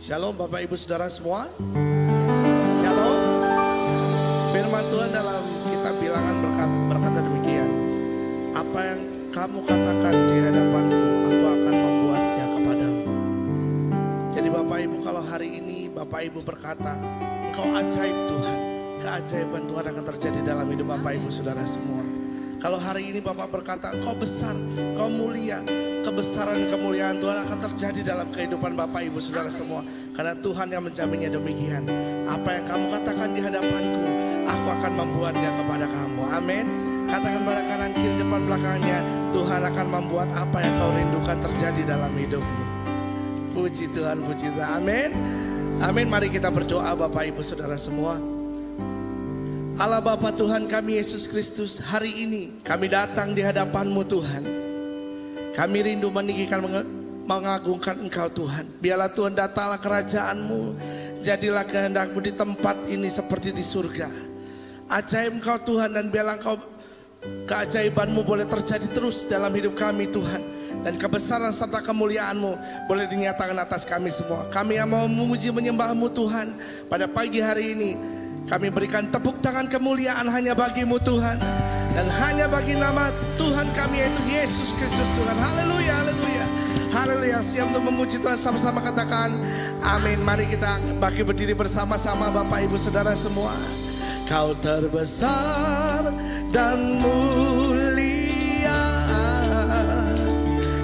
Shalom Bapak Ibu Saudara semua. Shalom. Firman Tuhan dalam kitab Bilangan berkata demikian. Apa yang kamu katakan di hadapanku, aku akan membuatnya kepadamu. Jadi Bapak Ibu, kalau hari ini Bapak Ibu berkata, engkau ajaib Tuhan, keajaiban Tuhan akan terjadi dalam hidup Bapak Ibu Saudara semua. Kalau hari ini Bapak berkata, engkau besar, engkau mulia, kebesaran kemuliaan Tuhan akan terjadi dalam kehidupan Bapak Ibu Saudara semua. Karena Tuhan yang menjaminnya demikian. Apa yang kamu katakan di hadapanku, aku akan membuatnya kepada kamu. Amin. Katakan pada kanan kiri depan belakangnya, Tuhan akan membuat apa yang kau rindukan terjadi dalam hidupmu. Puji Tuhan, puji Tuhan. Amin. Amin. Mari kita berdoa Bapak Ibu Saudara semua. Allah Bapa Tuhan kami Yesus Kristus, hari ini kami datang di hadapan-Mu Tuhan. Kami rindu meninggikan, mengagungkan Engkau Tuhan. Biarlah Tuhan datanglah kerajaan-Mu, jadilah kehendak-Mu di tempat ini seperti di surga. Ajaib Engkau Tuhan, dan biarlah Engkau keajaiban-Mu boleh terjadi terus dalam hidup kami Tuhan. Dan kebesaran serta kemuliaan-Mu boleh dinyatakan atas kami semua. Kami yang mau memuji menyembah-Mu Tuhan pada pagi hari ini. Kami berikan tepuk tangan kemuliaan hanya bagi-Mu Tuhan. Dan hanya bagi nama Tuhan kami yaitu Yesus Kristus Tuhan. Haleluya, haleluya. Haleluya. Siap untuk memuji Tuhan, sama-sama katakan amin. Mari kita bagi berdiri bersama-sama Bapak Ibu Saudara semua. Kau terbesar dan mulia,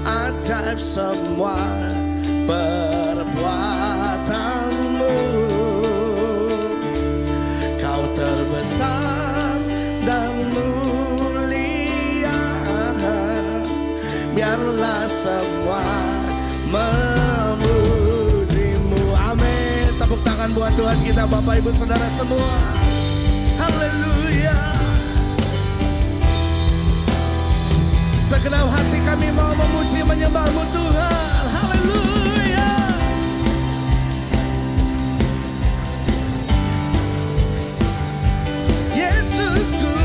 ajaib semua perbuatanmu. Terbesar dan mulia, biarlah semua memuji-Mu. Amin. Tepuk tangan buat Tuhan kita Bapak Ibu Saudara semua. Haleluya. Segenap hati kami mau memuji menyembah-Mu Tuhan. Haleluya. Yesusku,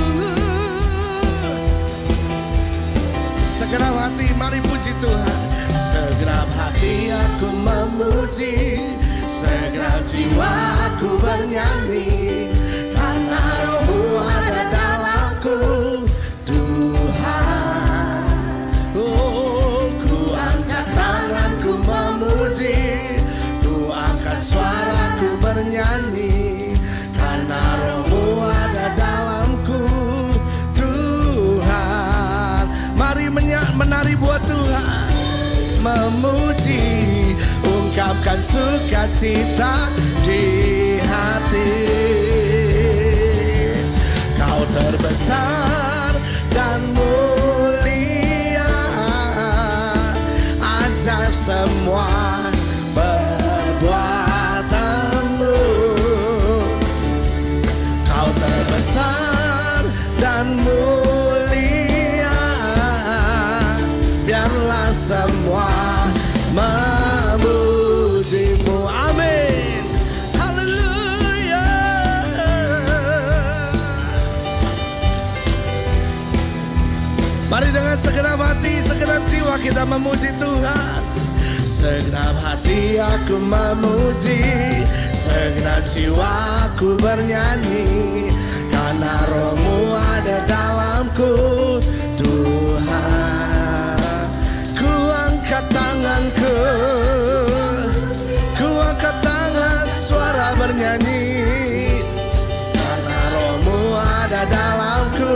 segenap hati mari puji Tuhan. Segenap hati aku memuji, segenap jiwaku bernyanyi, karena Roh-Mu ada dalamku Tuhan. Oh, ku angkat tanganku memuji, ku angkat suaraku bernyanyi, karena Roh-Mu ada dalamku Tuhan. Mari menari buat Tuhan, memuji, ungkapkan sukacita di hati. Kau terbesar dan mulia, ajaib semua perbuatanmu. Kau terbesar dan mulia, biarlah semua memuji-Mu. Amin. Haleluya. Mari dengan segenap hati, segenap jiwa kita memuji Tuhan. Segenap hati aku memuji, segenap jiwaku bernyanyi, karena Roh-Mu ada dalamku Tuhan. Ku angkat tanganku, ku angkat tangan, suara bernyanyi, karena Roh-Mu ada dalamku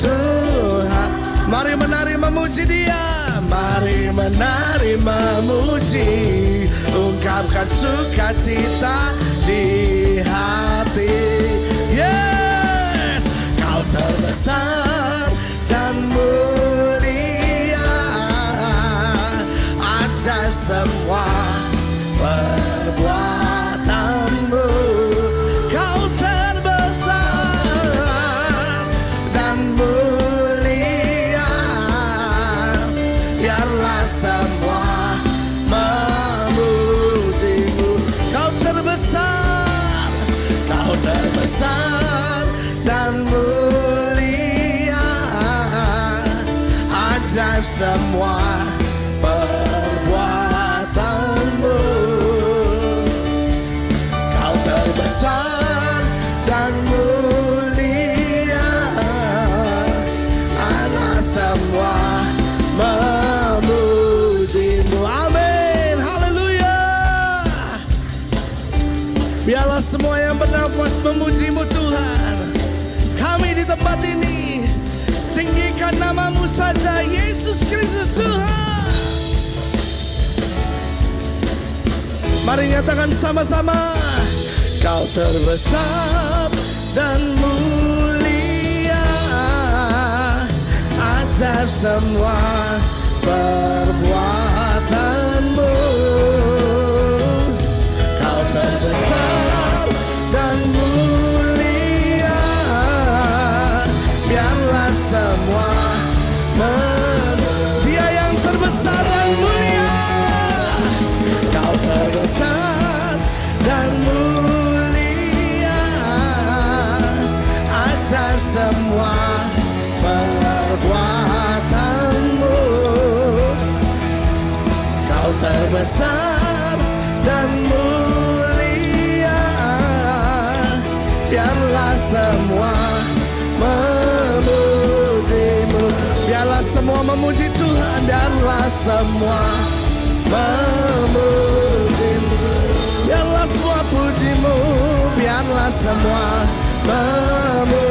Tuhan. Mari menari memuji Dia, mari menari memuji, ungkapkan sukacita di hati. Yes, Kau terbesar dan mulia, ajaib semua perbuatanmu. Kau terbesar dan mulia, biarlah semua memuji-Mu. Kau terbesar, Kau terbesar dan mulia, ajaib semua perbuatanmu. Biarlah semua yang bernafas memuji-Mu Tuhan. Kami di tempat ini tinggikan nama-Mu saja, Yesus Kristus Tuhan. Mari nyatakan sama-sama. Kau terbesar dan mulia, ajaib semua perbuatan-Mu. Kau terbesar dan mulia, biarlah semua Dia yang terbesar dan mulia. Kau terbesar dan mulia, ajaib semua perbuatan-Mu. Kau terbesar dan mulia, biarlah semua memuji-Mu. Biarlah semua memuji Tuhan, biarlah semua memuji-Mu. Biarlah semua puji-Mu, biarlah semua memuji-Mu.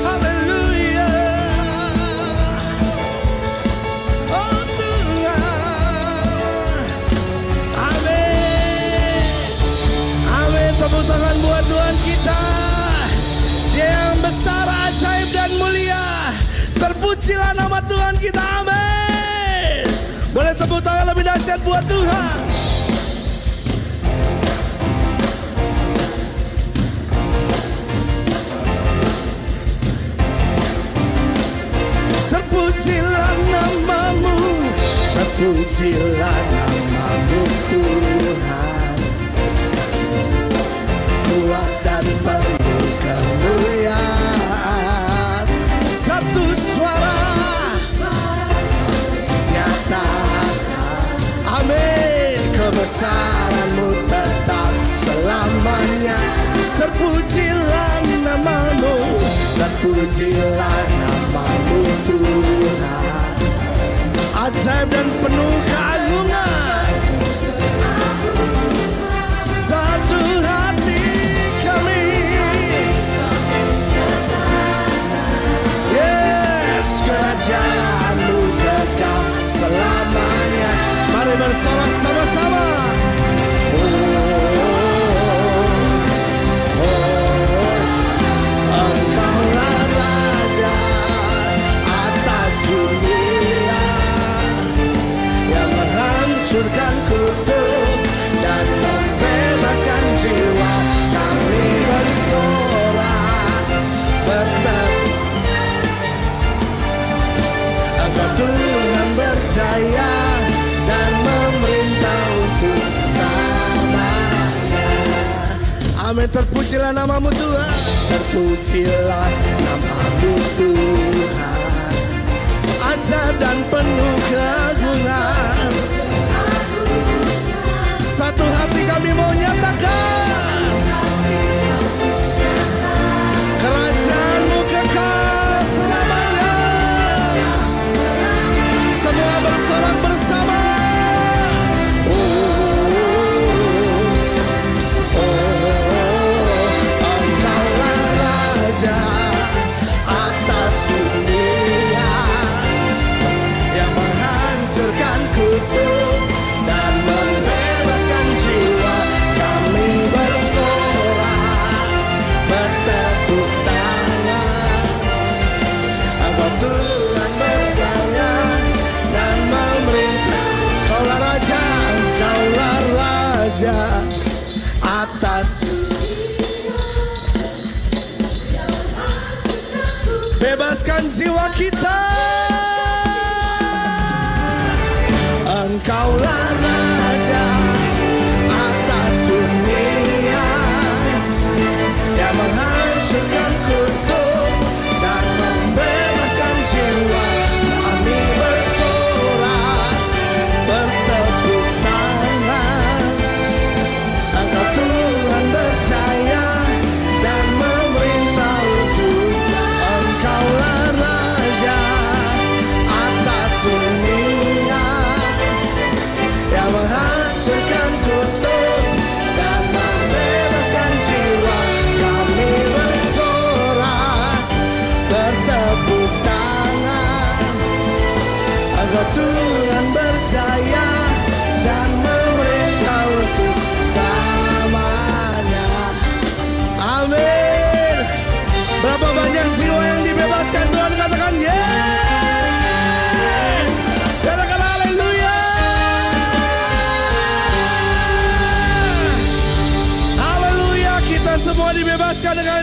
Haleluya. Oh Tuhan. Amin. Amin. Tepuk tangan buat Tuhan kita. Dia yang besar, ajaib dan mulia. Terpujilah nama Tuhan kita. Amin. Boleh tepuk tangan lebih dahsyat buat Tuhan. Terpujilah nama-Mu, terpujilah nama-Mu Tuhan. Kuat dan penuh kemuliaan. Satu suara nyatakan, amin. Kebesaran-Mu tetap selamanya. Terpujilah nama-Mu, terpujilah nama-Mu Tuhan. Ajaib dan penuh keagungan. Satu hati kami. Yes, kerajaan-Mu kekal selamanya. Mari bersorak sama-sama. Engkaulah Raja atas dunia, yang menghancurkan kutuk dan membebaskan jiwa. Kami bersorak bertepuk. Engkau Tuhan berjaya dan memerintah untuk selamanya. Amin. Terpujilah nama-Mu Tuhan, terpujilah nama-Mu Tuhan. Ajaib dan penuh keagungan. Satu hati kami mau nyatakan, kerajaan-Mu kekal selamanya. Semua bersorak bersama. Engkaulah Raja atas dunia, yang menghancurkan kutuk dan membebaskan jiwa. Kami bersorak bertepuk tangan. Engkau Tuhan berjaya dan memerintah. Engkaulah Raja, Engkaulah Raja atas dunia. Bebaskan jiwa kita. Engkaulah Raja atas dunia, yang menghancurkan kutuk dan membebaskan jiwa. Kami bersorak bertepuk tangan. Engkau Tuhan berjaya dan memerintah untuk. Engkaulah Raja atas dunia, yang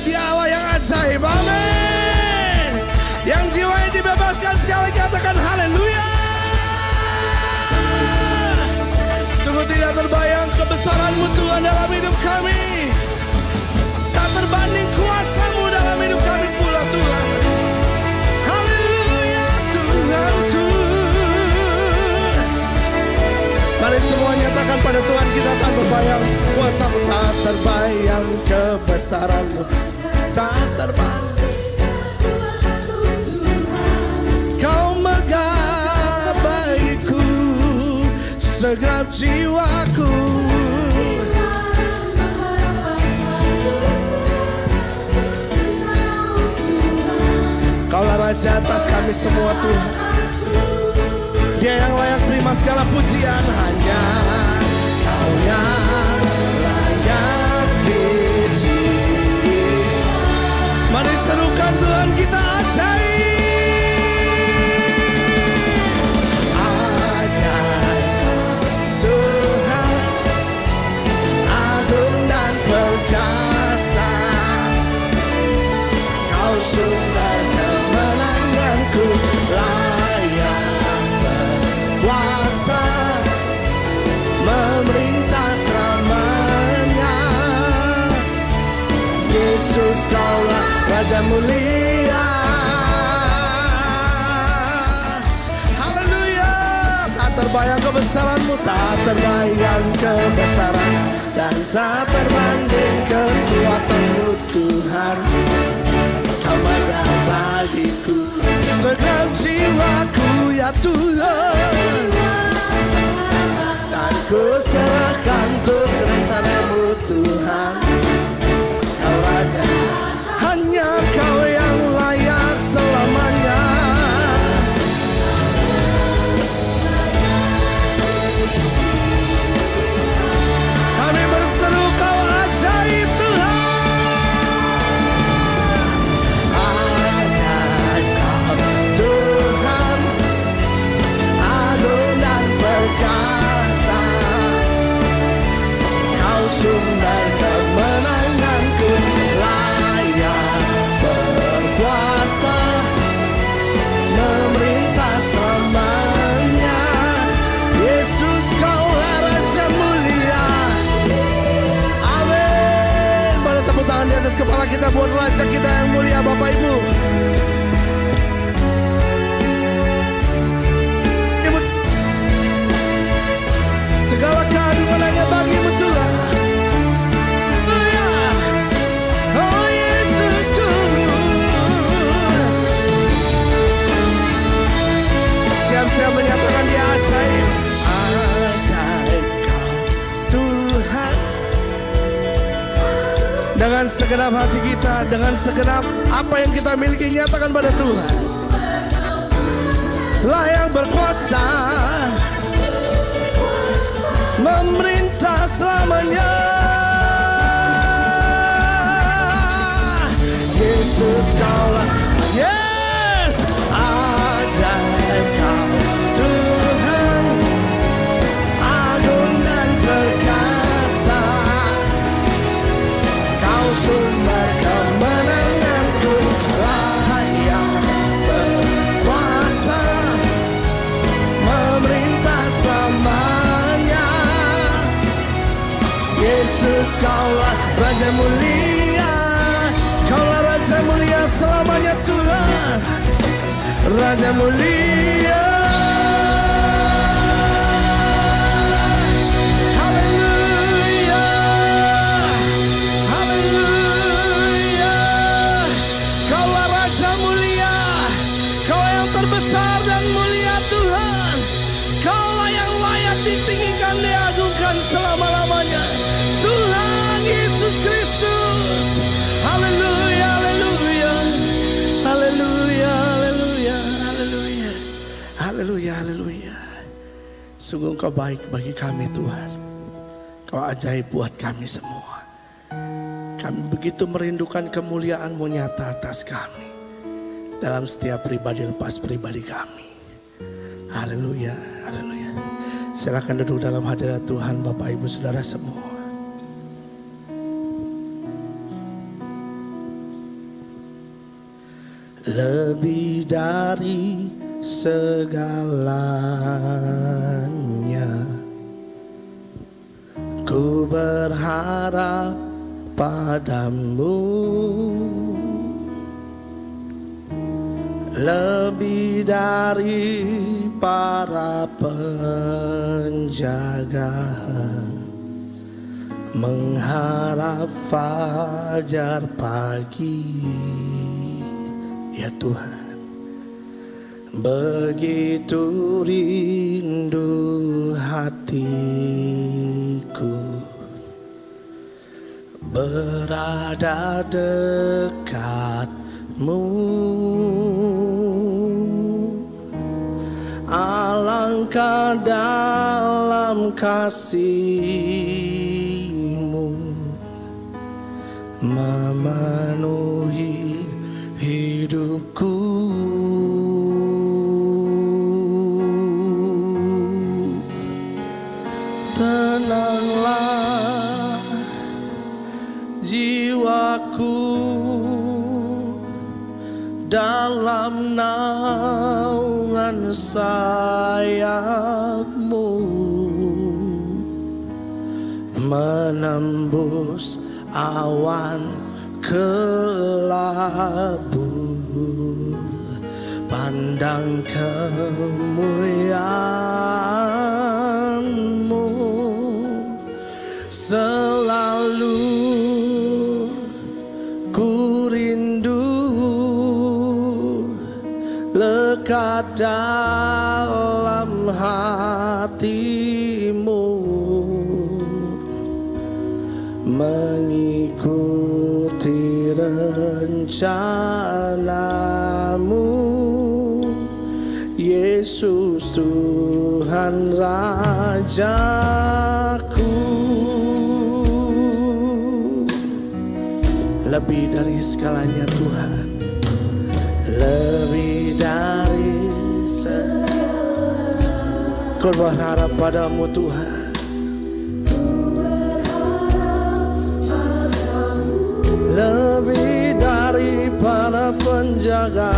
Dia Allah yang ajaib. Amin. Yang jiwanya dibebaskan sekali katakan haleluya. Sungguh tidak terbayang kebesaran-Mu Tuhan dalam hidup kami. Tak terbanding kuasa-Mu dalam hidup kami pula Tuhan. Haleluya Tuhanku. Mari semua nyatakan pada Tuhan kita, tak terbayang kuasa-Mu, tak terbayang kebesaran-Mu, tak terbanding. Kau megah bagiku segenap jiwaku. Kaulah Raja atas kami semua Tuhan. Dia yang layak terima segala pujian. Hanya Kau yang layak ditinggi. Mari serukan Tuhan kita ajaib. Ajaib Tuhan, agung dan perkasa. Kau sumber kemenanganku, layak berkuasa, memerintah selamanya. Yesus Kaulah Raja mulia. Haleluya. Tak terbayang kebesaran-Mu, tak terbayang kebesaran dan tak terbanding kekuatan-Mu Tuhan. Kau megah bagiku segenap jiwaku ya Tuhan. Dan ku serahkan untuk rencana-Mu Tuhan. Kau Raja, hanya Kau yang layak selamanya. Kami berseru Kau ajaib Tuhan. Ajaib Kau Tuhan, agung dan perkasa. Kau sumber kemenanganku, layak berkuasa, memerintah selamanya. Yesus Kaulah Raja mulia. Amin. Boleh tepuk tangan di atas kepala kita buat Raja kita yang mulia Bapak Ibu. Ibu, segala keagungan hanya bagi-Mu Tuhan. Oh Yesusku, siap-siap menyatakan Dia ajaib. Ajaib Kau Tuhan. Dengan segenap hati kita, dengan segenap apa yang kita miliki, nyatakan pada Tuhan. Layak berkuasa, memerintah selamanya. Yesus Kaulah, yes, ajaib Kau Tuhan, agung dan perkasa. Kau sumber kemenanganku, layak berkuasa, memerintah selamanya. Yesus Kaulah Raja mulia. Kaulah Raja mulia selamanya Tuhan. Raja mulia. Haleluya. Haleluya. Kaulah Raja mulia. Kau yang terbesar dan mulia Tuhan. Kaulah yang layak ditinggikan, diagungkan selama-lamanya. Tuhan Yesus Kristus. Haleluya, haleluya. Haleluya, haleluya, haleluya. Haleluya, haleluya. Sungguh Engkau baik bagi kami Tuhan. Kau ajaib buat kami semua. Kami begitu merindukan kemuliaan-Mu nyata atas kami. Dalam setiap pribadi lepas pribadi kami. Haleluya, haleluya. Silakan duduk dalam hadirat Tuhan Bapak Ibu Saudara semua. lebih dari segalanya. Ku berharap padamu, lebih dari para penjaga mengharap fajar pagi. Ya Tuhan, begitu rindu hatiku berada dekatmu. Alangkah dalam kasih-Mu memenuhi hidupku. Tenanglah jiwaku dalam naungan sayap-Mu, menembus awan kelabu. Pandang kemuliaan-Mu selalu ku rindu, lekat dalam hati-Mu, mengikuti rencana-Mu. Yesus Tuhan Rajaku, lebih dari segalanya Tuhan, lebih dari segalanya. Ku berharap padamu Tuhan, lebih dari para penjaga.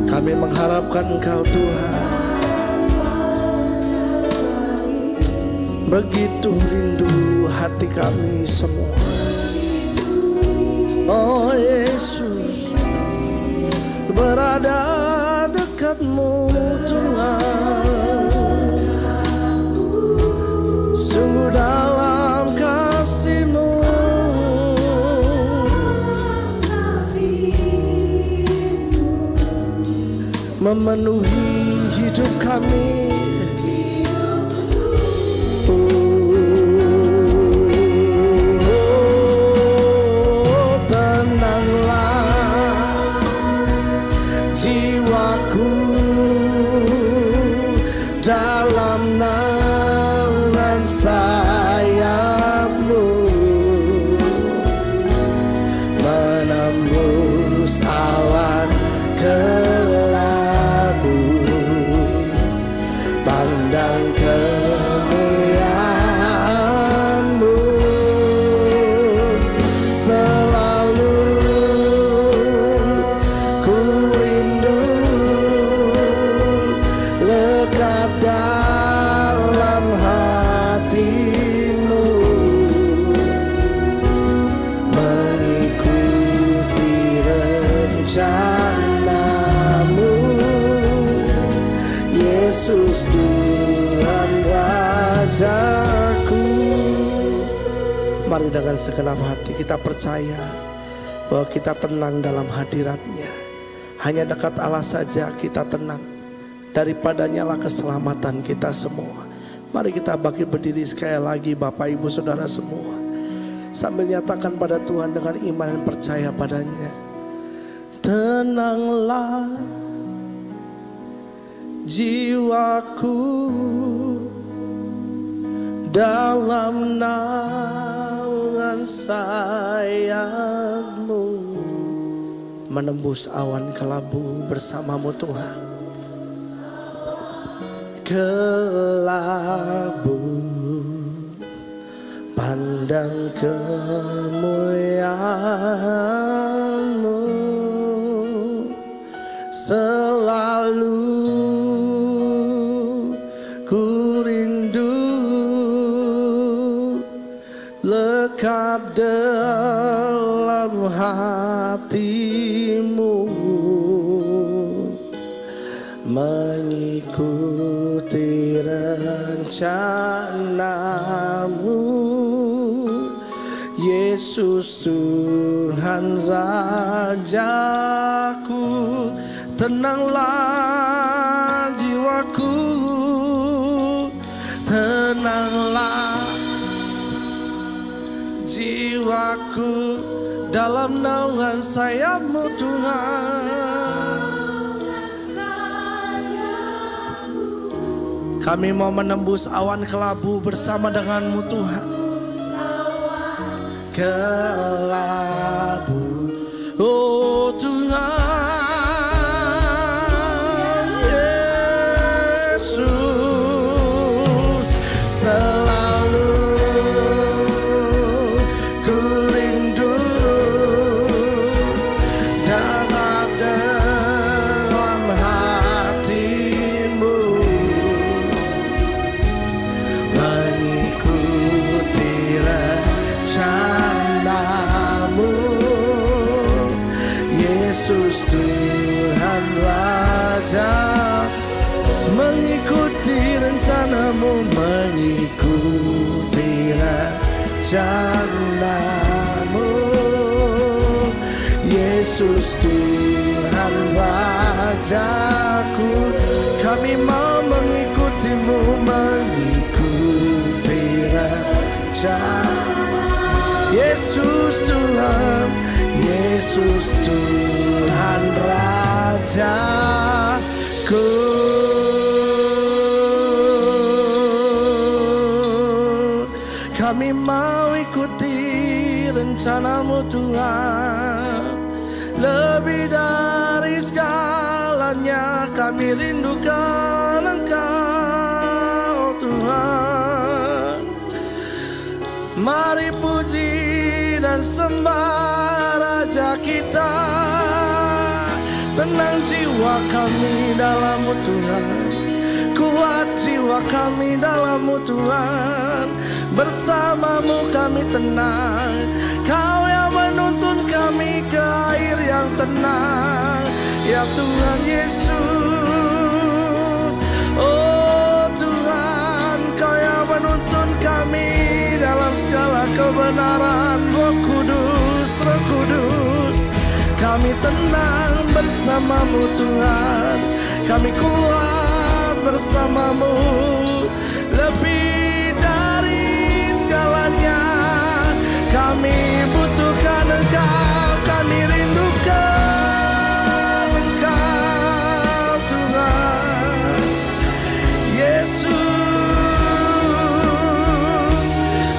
Kami mengharapkan Engkau Tuhan, begitu rindu hati kami semua. Oh Yesus, berada dekat-Mu Tuhan, sungguh dalam kasih-Mu memenuhi hidup kami. Tenanglah jiwaku dalam naungan sayap-Mu, menembus awan kelabu. Pandang kemuliaan-Mu selalu ku rindu, lekat dalam hati-Mu, mengikuti rencana-Mu. Yesus Tuhan Rajaku. Mari dengan segenap hati kita percaya bahwa kita tenang dalam hadirat-Nya. Hanya dekat Allah saja kita tenang. Daripadanya lah keselamatan kita semua. Mari kita bangkit berdiri sekali lagi Bapak Ibu Saudara semua, sambil nyatakan pada Tuhan dengan iman dan percaya padanya. Tenanglah jiwaku dalam naungan sayap-Mu, menembus awan kelabu bersama-Mu Tuhan. Kelabu pandang kemuliaan-Mu, selalu ku rindu lekat dalam hati-Mu, mengikuti rencana-Mu. Yesus Tuhan Rajaku, tenanglah jiwaku, tenanglah jiwaku dalam naungan sayap-Mu Tuhan. Kami mau menembus awan kelabu bersama dengan-Mu Tuhan. Kelabu, oh Tuhan Yesus, selalu ku rindu dekat dalam hati-Mu, mengikuti rencana-Mu. Yesus Tuhan Raja, mengikuti rencana-Mu, mengikuti rencana-Mu. Yesus Tuhan Rajaku, kami mau mengikuti-Mu, mengikuti rencana. Yesus Tuhan, Yesus Tuhan Rajaku. Kami mau ikuti rencana-Mu Tuhan, lebih dari segalanya kami rindukan Engkau Tuhan. Mari puji dan sembah Raja kita, tenang jiwa kami dalam-Mu Tuhan, kuat jiwa kami dalam-Mu Tuhan, bersama-Mu kami tenang. Kau yang menuntun kami ke air yang tenang, ya Tuhan Yesus. Oh Tuhan, Kau yang menuntun kami dalam segala kebenaran. Roh Kudus, Roh Kudus, kami tenang bersama-Mu Tuhan, kami kuat bersama-Mu, lebih dari segalanya kami butuhkan Engkau, kami rindukan Engkau Tuhan Yesus,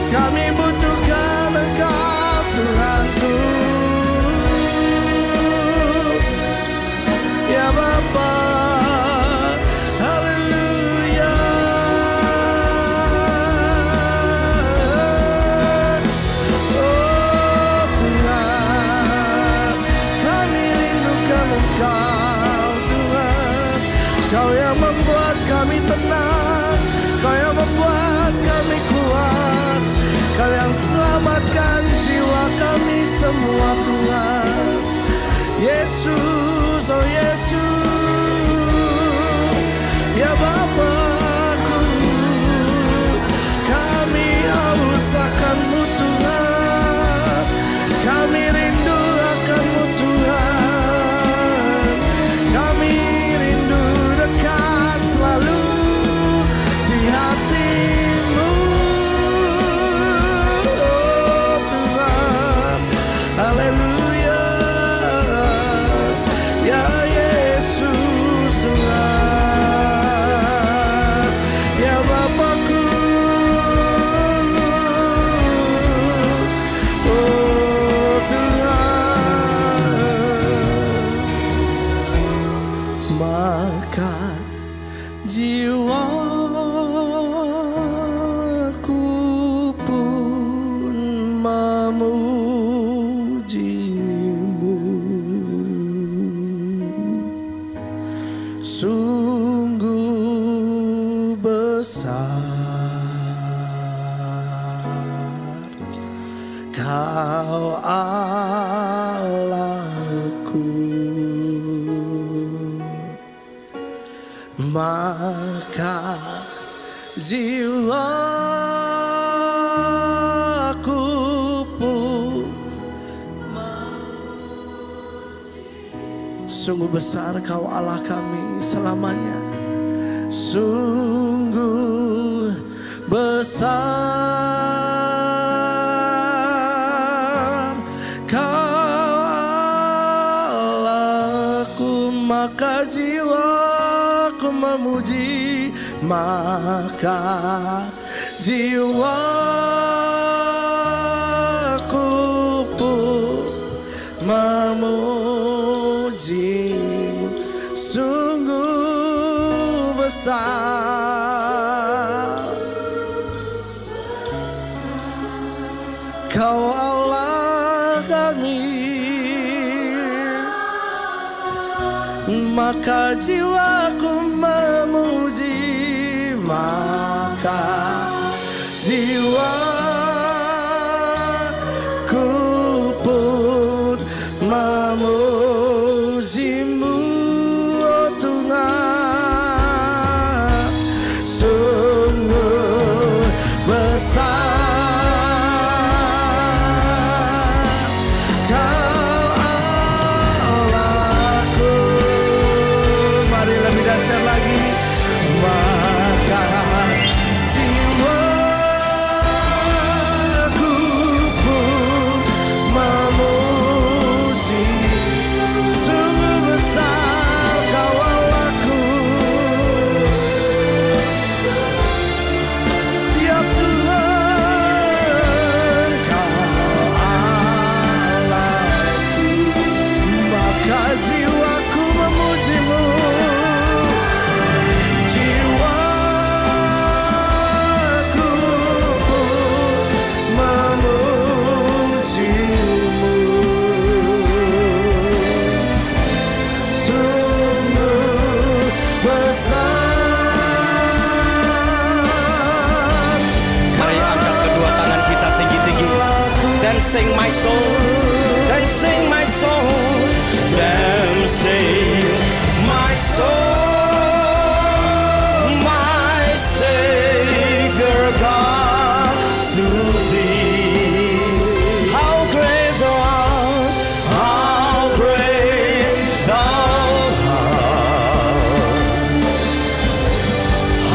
kami butuhkan Engkau Tuhanku, ya Bapa. Kau yang membuat kami tenang, Kau yang membuat kami kuat, Kau yang selamatkan jiwa kami semua Tuhan Yesus, oh Yesus, ya Bapakku, kami haus akan-Mu Tuhan, kami rindu akan-Mu Tuhan, kami dekat selalu di hati-Mu, oh Tuhan, haleluya, ya Yesus Tuhan, ya Bapakku, oh Tuhan. Maka jiwaku pun Sungguh besar Kau Allahku, maka jiwaku pun sungguh besar Kau Allah kami selamanya. Sungguh besar Kau Allahku, maka jiwaku memuji, maka jiwaku pun memujimu. Sungguh besar Kau Allah kami, maka jiwaku memuji, maka jiwaku pun memujimu, oh Tuhan. Sungguh besar lagi, maka jiwaku pun memuji. Sungguh besar Kau Allahku, ya Tuhan Kau Allahku, maka jiwaku memujimu. Sing my soul, then sing my soul, then sing my soul, my Savior God, to Thee. How great Thou art, how great Thou art,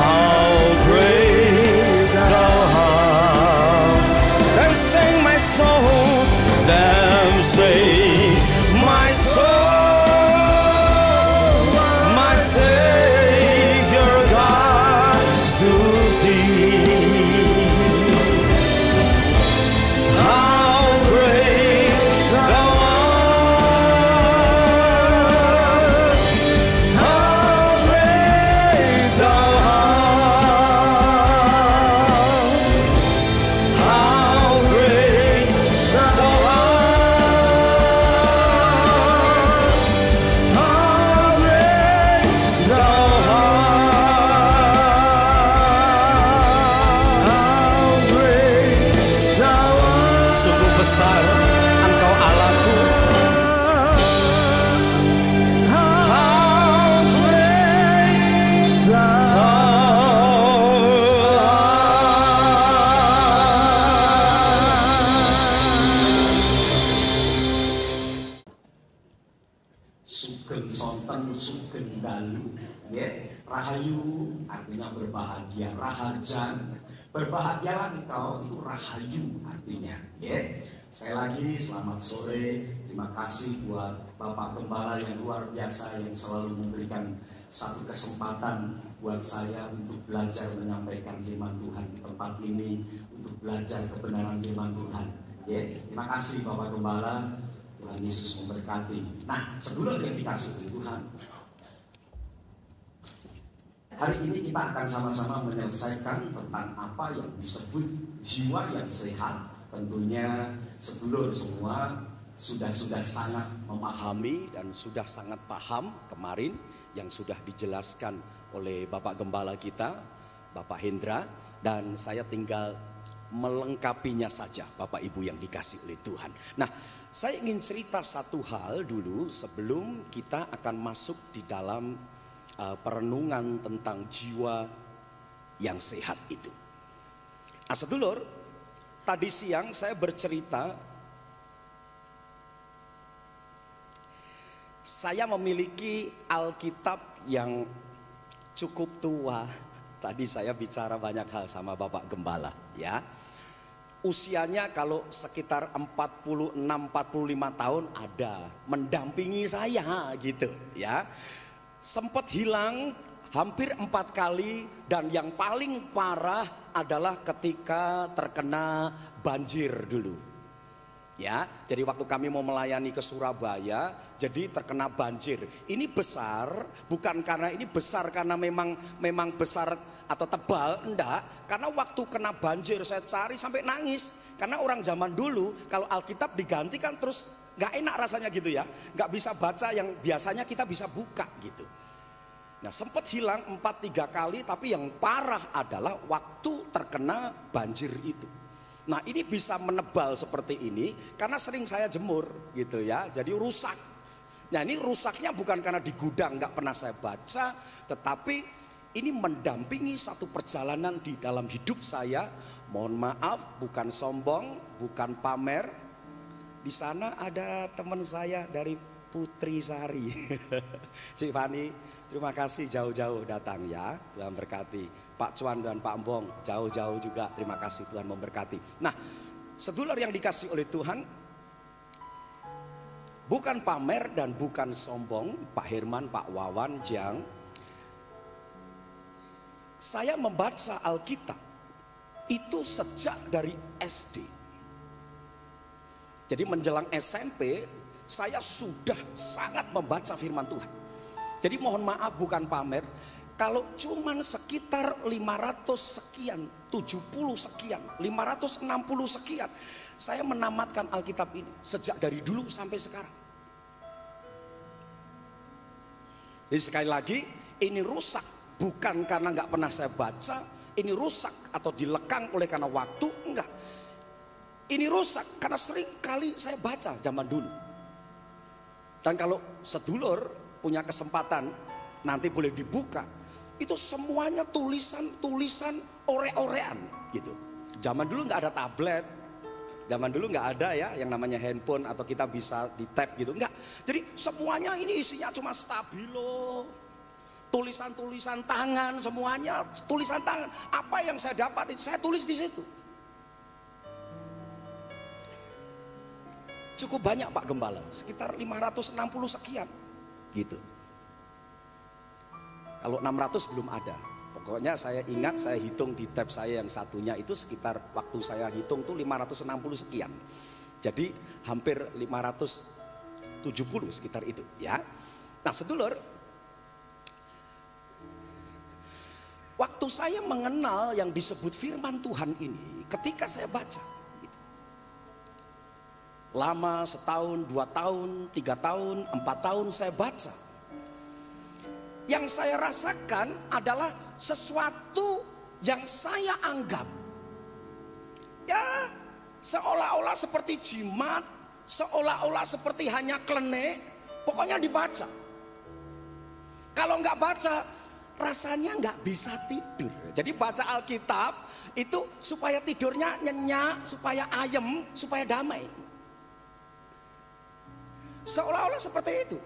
how great Thou art. Then sing my soul, them say my soul, my Savior God, to Thee. How great Thou art, how great Thou art, how great Thou Sugeng sonten sugeng dalu, ya. Rahayu artinya berbahagia, rahajan. Berbahagialah engkau, itu rahayu artinya, ya. Sekali lagi selamat sore. Terima kasih buat Bapak Gembala yang luar biasa yang selalu memberikan satu kesempatan buat saya untuk belajar menyampaikan firman Tuhan di tempat ini, untuk belajar kebenaran firman Tuhan. Ya, terima kasih Bapak Gembala. Tuhan Yesus memberkati. Nah, sedulur yang dikasih oleh Tuhan, hari ini kita akan sama-sama menyelesaikan tentang apa yang disebut jiwa yang sehat. Tentunya sedulur semua sudah sangat memahami dan sudah sangat paham kemarin yang sudah dijelaskan oleh Bapak Gembala kita, Bapak Hendra, dan saya tinggal melengkapinya saja Bapak Ibu yang dikasih oleh Tuhan. Nah, saya ingin cerita satu hal dulu sebelum kita akan masuk di dalam perenungan tentang jiwa yang sehat itu. Nah, sedulur, tadi siang saya bercerita saya memiliki Alkitab yang cukup tua. Tadi saya bicara banyak hal sama Bapak Gembala, ya. Usianya kalau sekitar 46-45 tahun ada, mendampingi saya gitu, ya. Sempat hilang hampir 4 kali, dan yang paling parah adalah ketika terkena banjir dulu. Ya, jadi waktu kami mau melayani ke Surabaya, jadi terkena banjir. Ini besar, bukan karena ini besar karena memang besar atau tebal, enggak. Karena waktu kena banjir saya cari sampai nangis. Karena orang zaman dulu kalau Alkitab diganti kan terus nggak enak rasanya gitu ya, nggak bisa baca yang biasanya kita bisa buka gitu. Nah, sempat hilang 4-3 kali, tapi yang parah adalah waktu terkena banjir itu. Nah, ini bisa menebal seperti ini karena sering saya jemur gitu ya, jadi rusak. Nah, ini rusaknya bukan karena di gudang nggak pernah saya baca, tetapi ini mendampingi satu perjalanan di dalam hidup saya. Mohon maaf, bukan sombong, bukan pamer. Di sana ada teman saya dari Putri Sari, Cik Fani, terima kasih jauh-jauh datang ya, Tuhan berkati. Pak Cuan dan Pak Embong jauh-jauh juga, terima kasih, Tuhan memberkati. Nah, sedulur yang dikasih oleh Tuhan, bukan pamer dan bukan sombong, Pak Herman, Pak Wawan, Jang. Saya membaca Alkitab itu sejak dari SD. Jadi menjelang SMP saya sudah sangat membaca firman Tuhan. Jadi mohon maaf bukan pamer. Kalau cuman sekitar 500 sekian, 70 sekian, 560 sekian, saya menamatkan Alkitab ini sejak dari dulu sampai sekarang. Jadi sekali lagi, ini rusak bukan karena nggak pernah saya baca, ini rusak atau dilekang oleh karena waktu, enggak. Ini rusak karena sering kali saya baca zaman dulu. Dan kalau sedulur punya kesempatan, nanti boleh dibuka. Itu semuanya tulisan-tulisan ore-orean gitu. Zaman dulu nggak ada tablet, zaman dulu nggak ada ya yang namanya handphone atau kita bisa di tap gitu, nggak. Jadi semuanya ini isinya cuma stabilo, tulisan-tulisan tangan, semuanya tulisan tangan. Apa yang saya dapat saya tulis di situ. Cukup banyak Pak Gembala, sekitar 560 sekian gitu. Kalau 600 belum ada. Pokoknya saya ingat, saya hitung di tab saya yang satunya itu sekitar waktu saya hitung tuh 560 sekian. Jadi hampir 570 sekitar itu ya. Nah, sedulur, waktu saya mengenal yang disebut firman Tuhan ini, ketika saya baca gitu. Lama, setahun, 2 tahun, 3 tahun, 4 tahun saya baca. Yang saya rasakan adalah sesuatu yang saya anggap ya seolah-olah seperti jimat, seolah-olah seperti hanya klenik, pokoknya dibaca. Kalau nggak baca rasanya nggak bisa tidur. Jadi baca Alkitab itu supaya tidurnya nyenyak, supaya ayem, supaya damai. Seolah-olah seperti itu.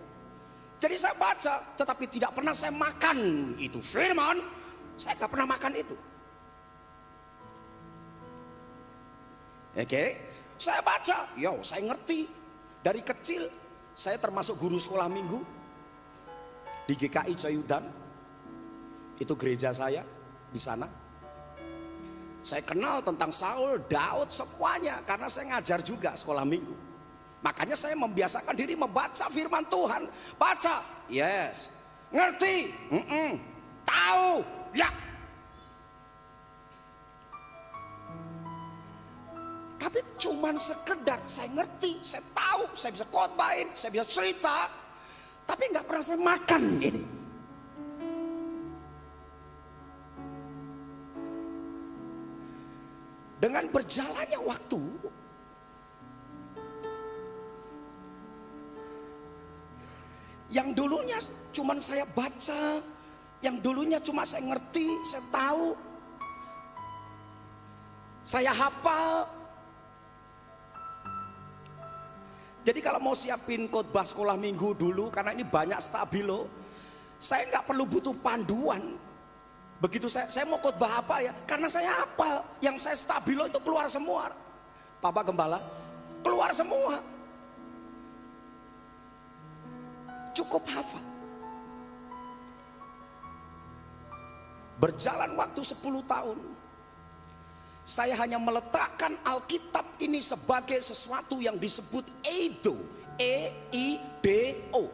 Jadi saya baca, tetapi tidak pernah saya makan itu firman. Saya gak pernah makan itu. Oke, saya baca, saya ngerti. Dari kecil, saya termasuk guru sekolah minggu di GKI Coyudan. Itu gereja saya di sana. Saya kenal tentang Saul, Daud, semuanya karena saya ngajar juga sekolah minggu. Makanya saya membiasakan diri membaca firman Tuhan. Baca, yes. Ngerti, tahu, ya. Tapi cuman sekedar saya ngerti, saya tahu, saya bisa khotbahin, saya bisa cerita, tapi nggak pernah saya makan ini. Dengan berjalannya waktu, yang dulunya cuman saya baca, yang dulunya cuma saya ngerti, saya tahu, saya hafal. Jadi kalau mau siapin khotbah sekolah minggu dulu, karena ini banyak stabilo, saya nggak perlu butuh panduan. Begitu saya mau khotbah apa ya, karena saya hafal, yang saya stabilo itu keluar semua. Bapak Gembala, keluar semua. Cukup hafal. Berjalan waktu 10 tahun, saya hanya meletakkan Alkitab ini sebagai sesuatu yang disebut eido, E-I-D-O.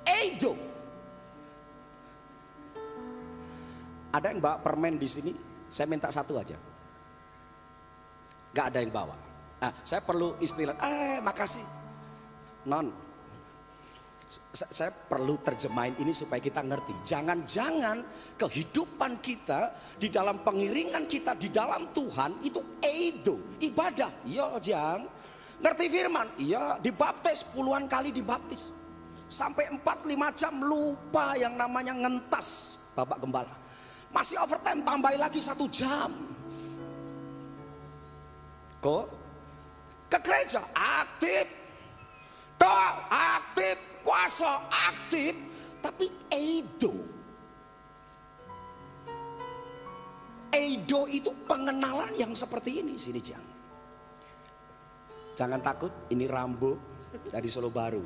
Eido. Ada yang bawa permen di sini? Saya minta satu aja. Gak ada yang bawa. Nah, saya perlu istilah. Makasih. Non. Saya perlu terjemahin ini supaya kita ngerti. Jangan-jangan kehidupan kita di dalam pengiringan kita di dalam Tuhan itu eido, ibadah. Iya, Jang. Ngerti firman? Iya, dibaptis puluhan kali dibaptis. Sampai 4-5 jam lupa yang namanya ngentas, Bapak Gembala. Masih overtime, tambahin lagi 1 jam. Kok? Ke gereja aktif. Doa aktif, puasa aktif, tapi eido. Eido itu pengenalan yang seperti ini. Sini Jang. Jangan takut, ini Rambo dari Solo Baru.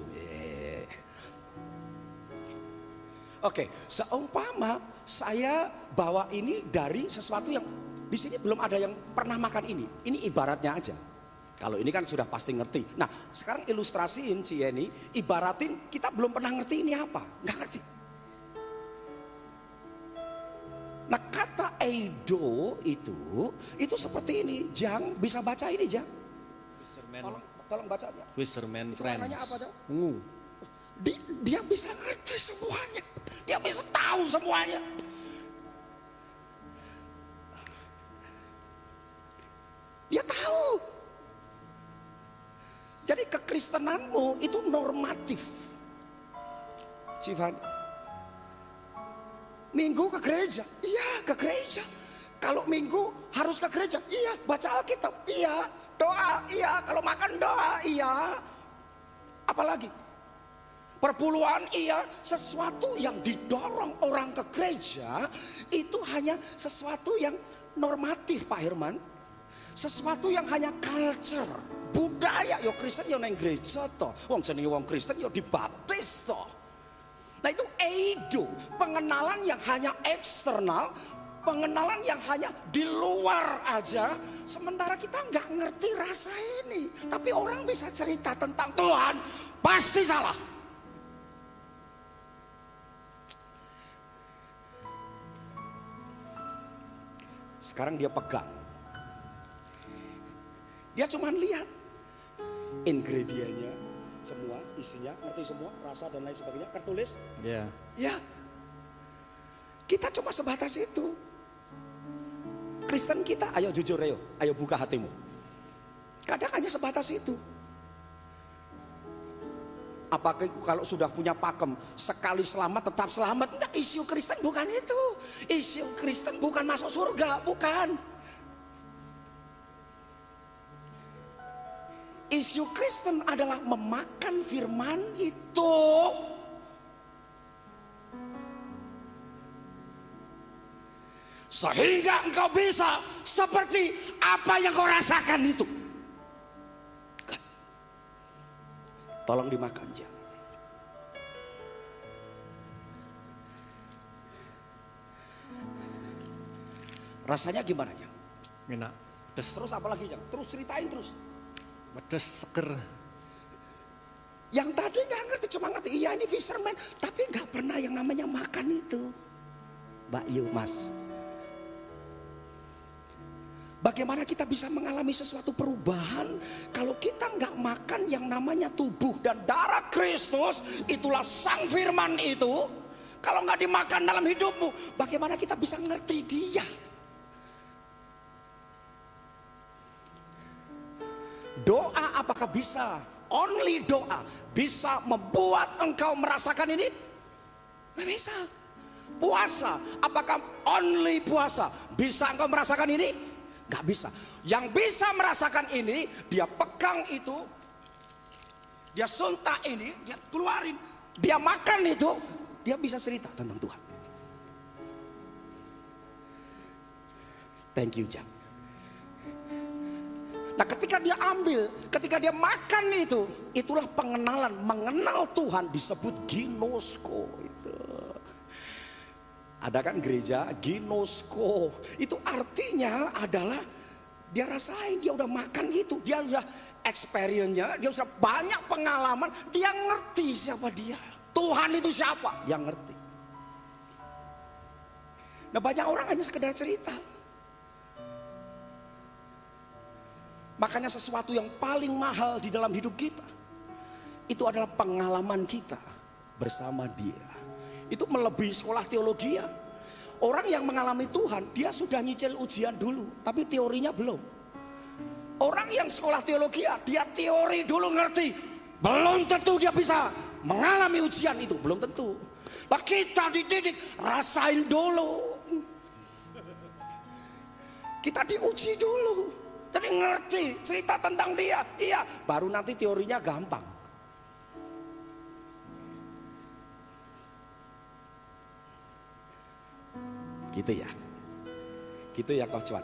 Oke, seumpama saya bawa ini dari sesuatu yang di sini belum ada yang pernah makan ini. Ini ibaratnya aja. Kalau ini kan sudah pasti ngerti. Nah, sekarang ilustrasiin Cieni, ibaratin kita belum pernah ngerti ini apa, nggak ngerti. Nah, kata eido itu seperti ini. Jang, bisa baca ini Jang? Tolong baca aja. Fisherman friends. Warnanya apa Jang? Dia bisa ngerti semuanya. Dia bisa tahu semuanya. Dia tahu. Jadi kekristenanmu itu normatif. Civan. Minggu ke gereja. Iya, ke gereja. Kalau minggu harus ke gereja. Iya, baca Alkitab. Iya, doa. Iya, kalau makan doa. Iya. Apalagi? Perpuluhan, iya. Sesuatu yang didorong orang ke gereja itu hanya sesuatu yang normatif, Pak Herman. Sesuatu yang hanya culture, budaya. Yo Kristen yo neng gereja toh. Wong jenenge wong Kristen yo dibaptis toh. Nah itu eido, pengenalan yang hanya eksternal, pengenalan yang hanya di luar aja. Sementara kita nggak ngerti rasa ini. Tapi orang bisa cerita tentang Tuhan, pasti salah. Sekarang dia pegang. Dia cuma lihat ingredientnya, semua isinya, ngerti semua, rasa dan lain sebagainya, tertulis. Iya. Ya, kita cuma sebatas itu. Kristen kita, ayo jujur ayo buka hatimu. Kadang hanya sebatas itu. Apakah kalau sudah punya pakem, sekali selamat tetap selamat? Enggak, isu Kristen bukan itu. Isu Kristen bukan masuk surga, bukan. Isu Kristen adalah memakan firman itu. Sehingga engkau bisa seperti apa yang kau rasakan itu. Tolong dimakan ya. Rasanya gimana ya? Enak. Pedes. Terus apa lagi ya? Terus ceritain terus. Pedes, seger. Yang tadi nggak ngerti, cuma ngerti iya ini fisherman, tapi nggak pernah yang namanya makan itu. Mbak Yu, Mas. Bagaimana kita bisa mengalami sesuatu perubahan kalau kita nggak makan yang namanya tubuh dan darah Kristus? Itulah sang firman itu. Kalau nggak dimakan dalam hidupmu, bagaimana kita bisa ngerti dia? Doa apakah bisa? Only doa bisa membuat engkau merasakan ini? Nggak bisa. Puasa, apakah only puasa bisa engkau merasakan ini? Gak bisa. Yang bisa merasakan ini, dia pegang itu, dia suntak ini, dia keluarin, dia makan itu, dia bisa cerita tentang Tuhan. Thank you, Jack. Nah, ketika dia ambil, ketika dia makan itu, itulah pengenalan, mengenal Tuhan disebut ginosko itu. Ada kan gereja ginosko, itu artinya adalah dia rasain, dia udah makan itu, dia udah experience-nya, dia udah banyak pengalaman, dia ngerti siapa dia. Tuhan itu siapa? Yang ngerti. Nah, banyak orang hanya sekedar cerita. Makanya sesuatu yang paling mahal di dalam hidup kita itu adalah pengalaman kita bersama dia. Itu melebihi sekolah teologi ya. Orang yang mengalami Tuhan, dia sudah nyicil ujian dulu, tapi teorinya belum. Orang yang sekolah teologi ya, dia teori dulu ngerti, belum tentu dia bisa mengalami ujian itu, belum tentu. Lah kita dididik, rasain dulu. Kita diuji dulu, jadi ngerti cerita tentang dia, iya, baru nanti teorinya gampang. Gitu ya Coach Wan.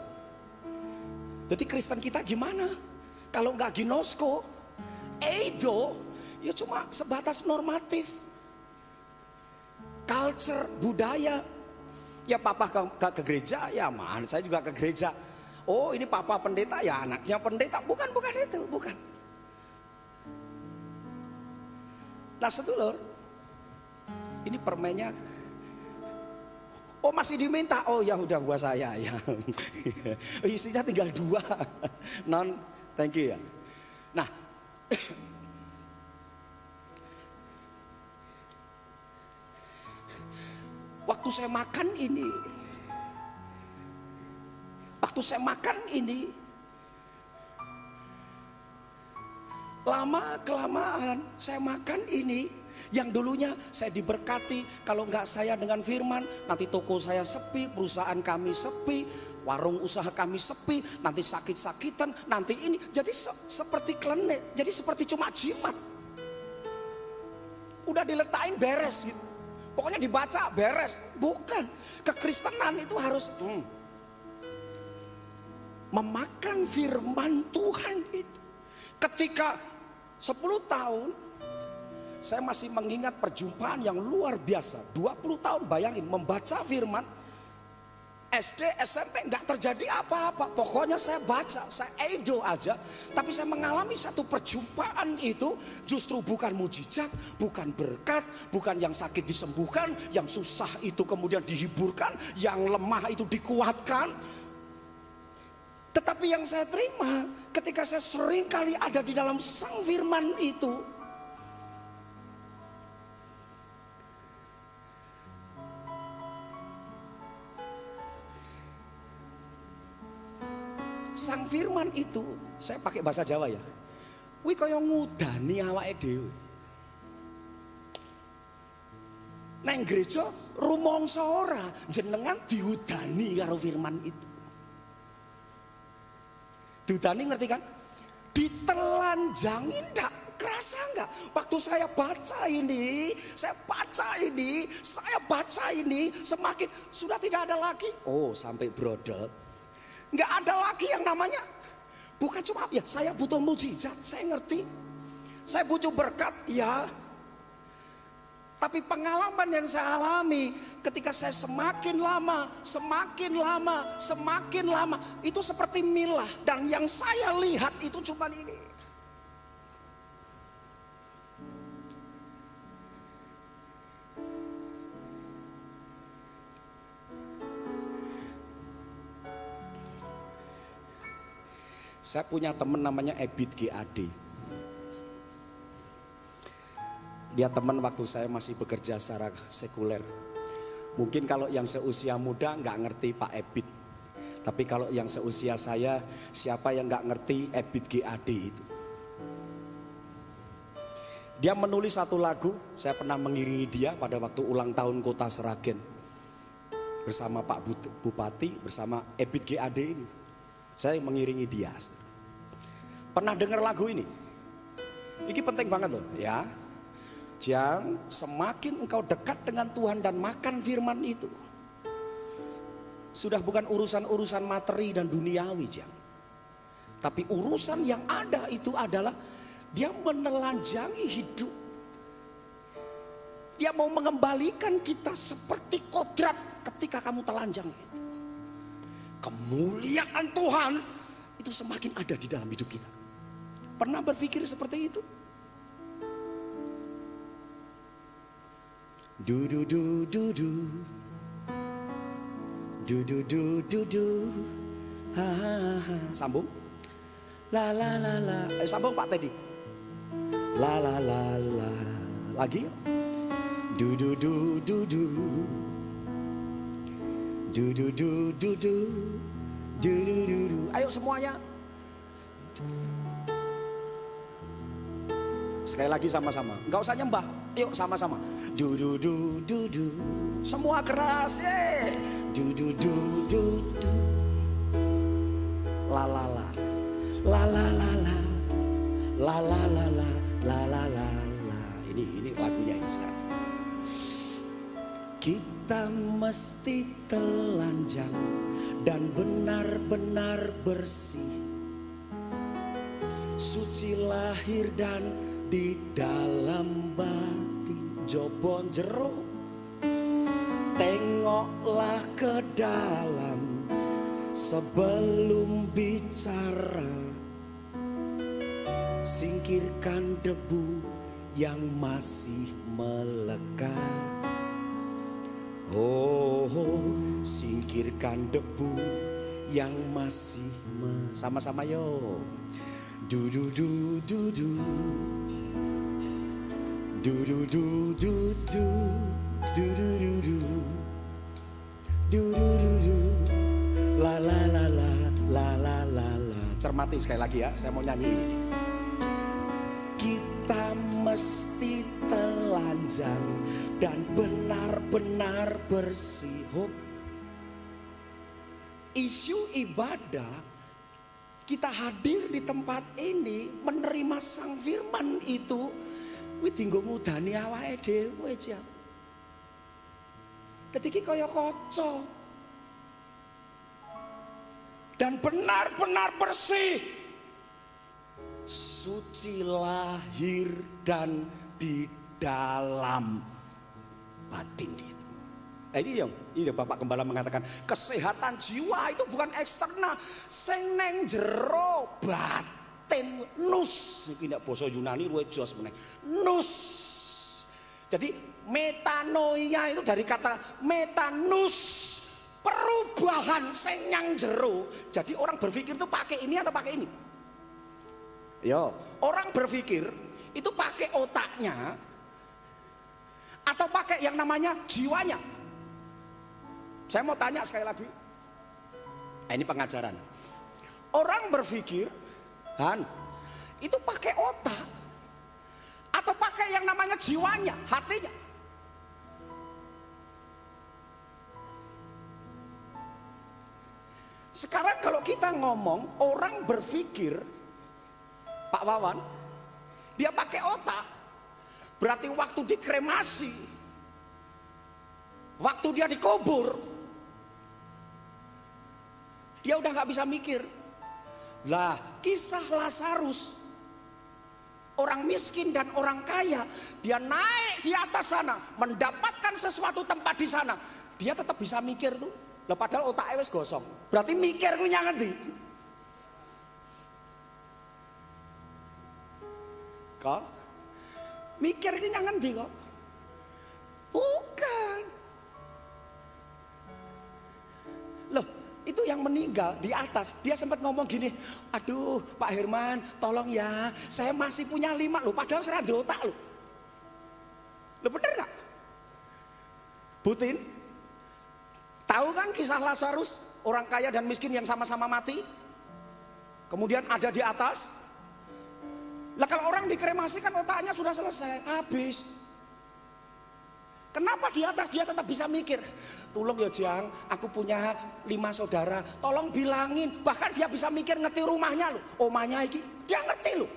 Jadi Kristen kita gimana? Kalau nggak ginosko, eido, ya cuma sebatas normatif, culture, budaya. Ya papa ke gereja, ya mana saya juga ke gereja. Oh ini papa pendeta, ya anaknya pendeta. Bukan itu, bukan. Nah sedulur, ini permennya. Oh masih diminta, oh ya udah buat saya ya. Isinya tinggal 2. Non, thank you ya. Nah, waktu saya makan ini, lama kelamaan saya makan ini. Yang dulunya saya diberkati, kalau nggak saya dengan firman, nanti toko saya sepi, perusahaan kami sepi, warung usaha kami sepi, nanti sakit-sakitan, nanti ini. Jadi seperti klenik, jadi seperti cuma jimat. Udah diletakin beres gitu. Pokoknya dibaca beres. Bukan, kekristenan itu harus memakan firman Tuhan itu. Ketika 10 tahun saya masih mengingat perjumpaan yang luar biasa. 20 tahun bayangin membaca firman. SD, SMP nggak terjadi apa-apa. Pokoknya saya baca, saya eido aja. Tapi saya mengalami satu perjumpaan itu justru bukan mujizat, bukan berkat, bukan yang sakit disembuhkan, yang susah itu kemudian dihiburkan, yang lemah itu dikuatkan. Tetapi yang saya terima ketika saya sering kali ada di dalam sang firman itu, sang firman itu, saya pakai bahasa Jawa ya. Kuwi kaya ngudani awake dhewe. Nang gereja rumangsa ora jenengan diudani karo firman itu. Diudani ngerti kan? Ditelanjangi ndak? Kerasa nggak? Waktu saya baca ini, semakin sudah tidak ada lagi. Oh sampai brodol. Nggak ada lagi yang namanya, bukan cuma ya saya butuh mujizat, saya ngerti, saya butuh berkat ya. Tapi pengalaman yang saya alami ketika saya semakin lama itu seperti milah, dan yang saya lihat itu cuma ini. Saya punya teman namanya Ebit GAD. Dia teman waktu saya masih bekerja secara sekuler. Mungkin kalau yang seusia muda nggak ngerti Pak Ebit. Tapi kalau yang seusia saya, siapa yang nggak ngerti Ebit GAD itu? Dia menulis satu lagu, saya pernah mengiringi dia pada waktu ulang tahun Kota Seragen. Bersama Pak Bupati, bersama Ebit GAD ini. Saya mengiringi dia. Pernah dengar lagu ini? Ini penting banget loh ya. Jang, semakin engkau dekat dengan Tuhan dan makan firman itu, sudah bukan urusan-urusan materi dan duniawi, Jang. Tapi urusan yang ada itu adalah dia menelanjangi hidup. Dia mau mengembalikan kita seperti kodrat ketika kamu telanjang itu. Kemuliaan Tuhan itu semakin ada di dalam hidup kita. Pernah berpikir seperti itu? Du du du du du du du du du du ha ha ha. Sambung. La la la la. Sambung Pak Teddy. La la la la. Lagi. Du du du du du. Du du du du du. Du du du du. Ayo semuanya. Sekali lagi sama-sama. Enggak usah nyembah. Yuk sama-sama. Du du du du du. Semua keras. Du du du du du. La la la. La la la la. La la la la. La la la la. Ini lagunya ini sekarang. Kita mesti telanjang dan benar-benar bersih, suci lahir dan di dalam batin. Jobon jero, tengoklah ke dalam sebelum bicara. Singkirkan debu yang masih melekat. Oh, singkirkan debu yang masih sama-sama yo. Du du du du du. Du du du du du. Du du du du. Du du du du. La la la la la la la la. Cermati sekali lagi ya, saya mau nyanyi ini nih. Kita mesti telanjang dan benar-benar bersih. Isu ibadah, kita hadir di tempat ini menerima sang firman itu, kuwi dienggo ngudani awake dhewe aja. Dadi kaya kaca. Dan benar-benar bersih, suci lahir dan di dalam batin itu. Nah ini Bapak Gembala mengatakan kesehatan jiwa itu bukan eksternal, sing neng jero batin nus. Iki nek basa Yunani luwih jos meneh. Nus. Jadi metanoia itu dari kata metanus. Perubahan sing nyang jero. Jadi orang berpikir itu pakai ini atau pakai ini? Yo, orang berpikir itu pakai otaknya atau pakai yang namanya jiwanya. Saya mau tanya sekali lagi. Ini pengajaran. Orang berpikir, Han, itu pakai otak atau pakai yang namanya jiwanya, hatinya? Sekarang kalau kita ngomong orang berpikir, Pak Wawan, dia pakai otak, berarti waktu dikremasi, waktu dia dikubur, dia udah gak bisa mikir. Lah, kisah Lazarus, orang miskin dan orang kaya, dia naik di atas sana, mendapatkan sesuatu tempat di sana, dia tetap bisa mikir tuh. Lah padahal otaknya wis gosong. Berarti mikir ku nyang endi? Kok? Mikir ki nyang endi kok? Bukan. Loh, itu yang meninggal di atas, dia sempat ngomong gini, aduh Pak Herman tolong ya, saya masih punya 5 loh, padahal serah di otak loh. Lo bener gak? Butin, tahu kan kisah Lazarus, orang kaya dan miskin yang sama-sama mati, kemudian ada di atas. Lah kalau orang dikremasi kan otaknya sudah selesai, habis. Kenapa di atas dia tetap bisa mikir? Tolong ya Jang, aku punya 5 saudara, tolong bilangin. Bahkan dia bisa mikir ngerti rumahnya loh, omanya iki, dia ngerti loh.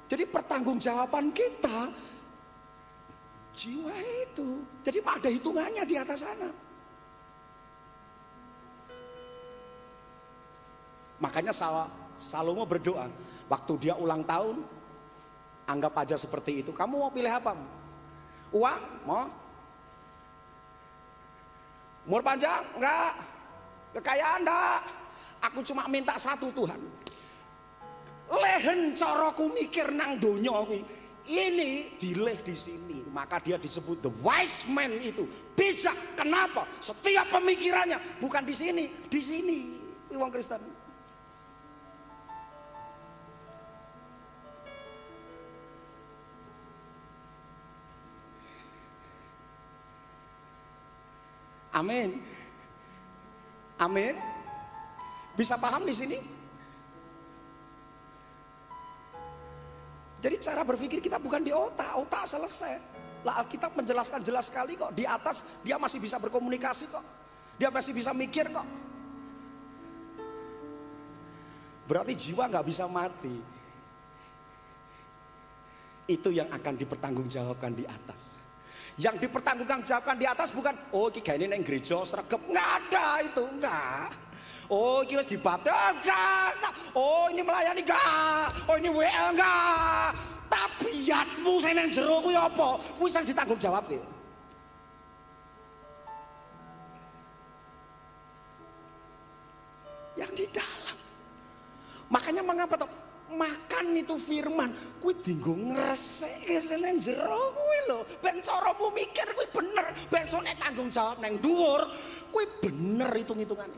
Jadi pertanggungjawaban kita, jiwa itu, jadi ada hitungannya di atas sana. Makanya Salomo berdoa, waktu dia ulang tahun, anggap aja seperti itu. Kamu mau pilih apa? Uang? Mau? Umur panjang? Enggak. Kekayaan? Enggak. Aku cuma minta satu Tuhan. Lehen caraku mikir nang donya kuwi. Ini dileh di sini. Maka dia disebut the wise man itu. Bijak. Kenapa? Setiap pemikirannya bukan di sini, di sini. Wong Kristen. Amin. Amin. Bisa paham di sini? Jadi cara berpikir kita bukan di otak, otak selesai. Lah Alkitab menjelaskan jelas sekali kok, di atas dia masih bisa berkomunikasi kok. Dia masih bisa mikir kok. Berarti jiwa nggak bisa mati. Itu yang akan dipertanggungjawabkan di atas. Yang dipertanggungjawabkan di atas bukan, oh iki gak ini neng gereja sregep, nggak ada itu, enggak. Oh iki wis dibaptis, enggak. Oh ini melayani enggak. Oh ini WL enggak. Tabiatmu sing nang jero kuwi apa? Kuwi sing ditanggungjawabke. Yang di dalam. Makanya mengapa toh? Makan itu firman, kuwi dienggo ngresekke senen jero kuwi lho. Ben caramu mikir kuwi bener, ben sone tanggung jawab nang dhuwur, kuwi bener hitung-hitungane.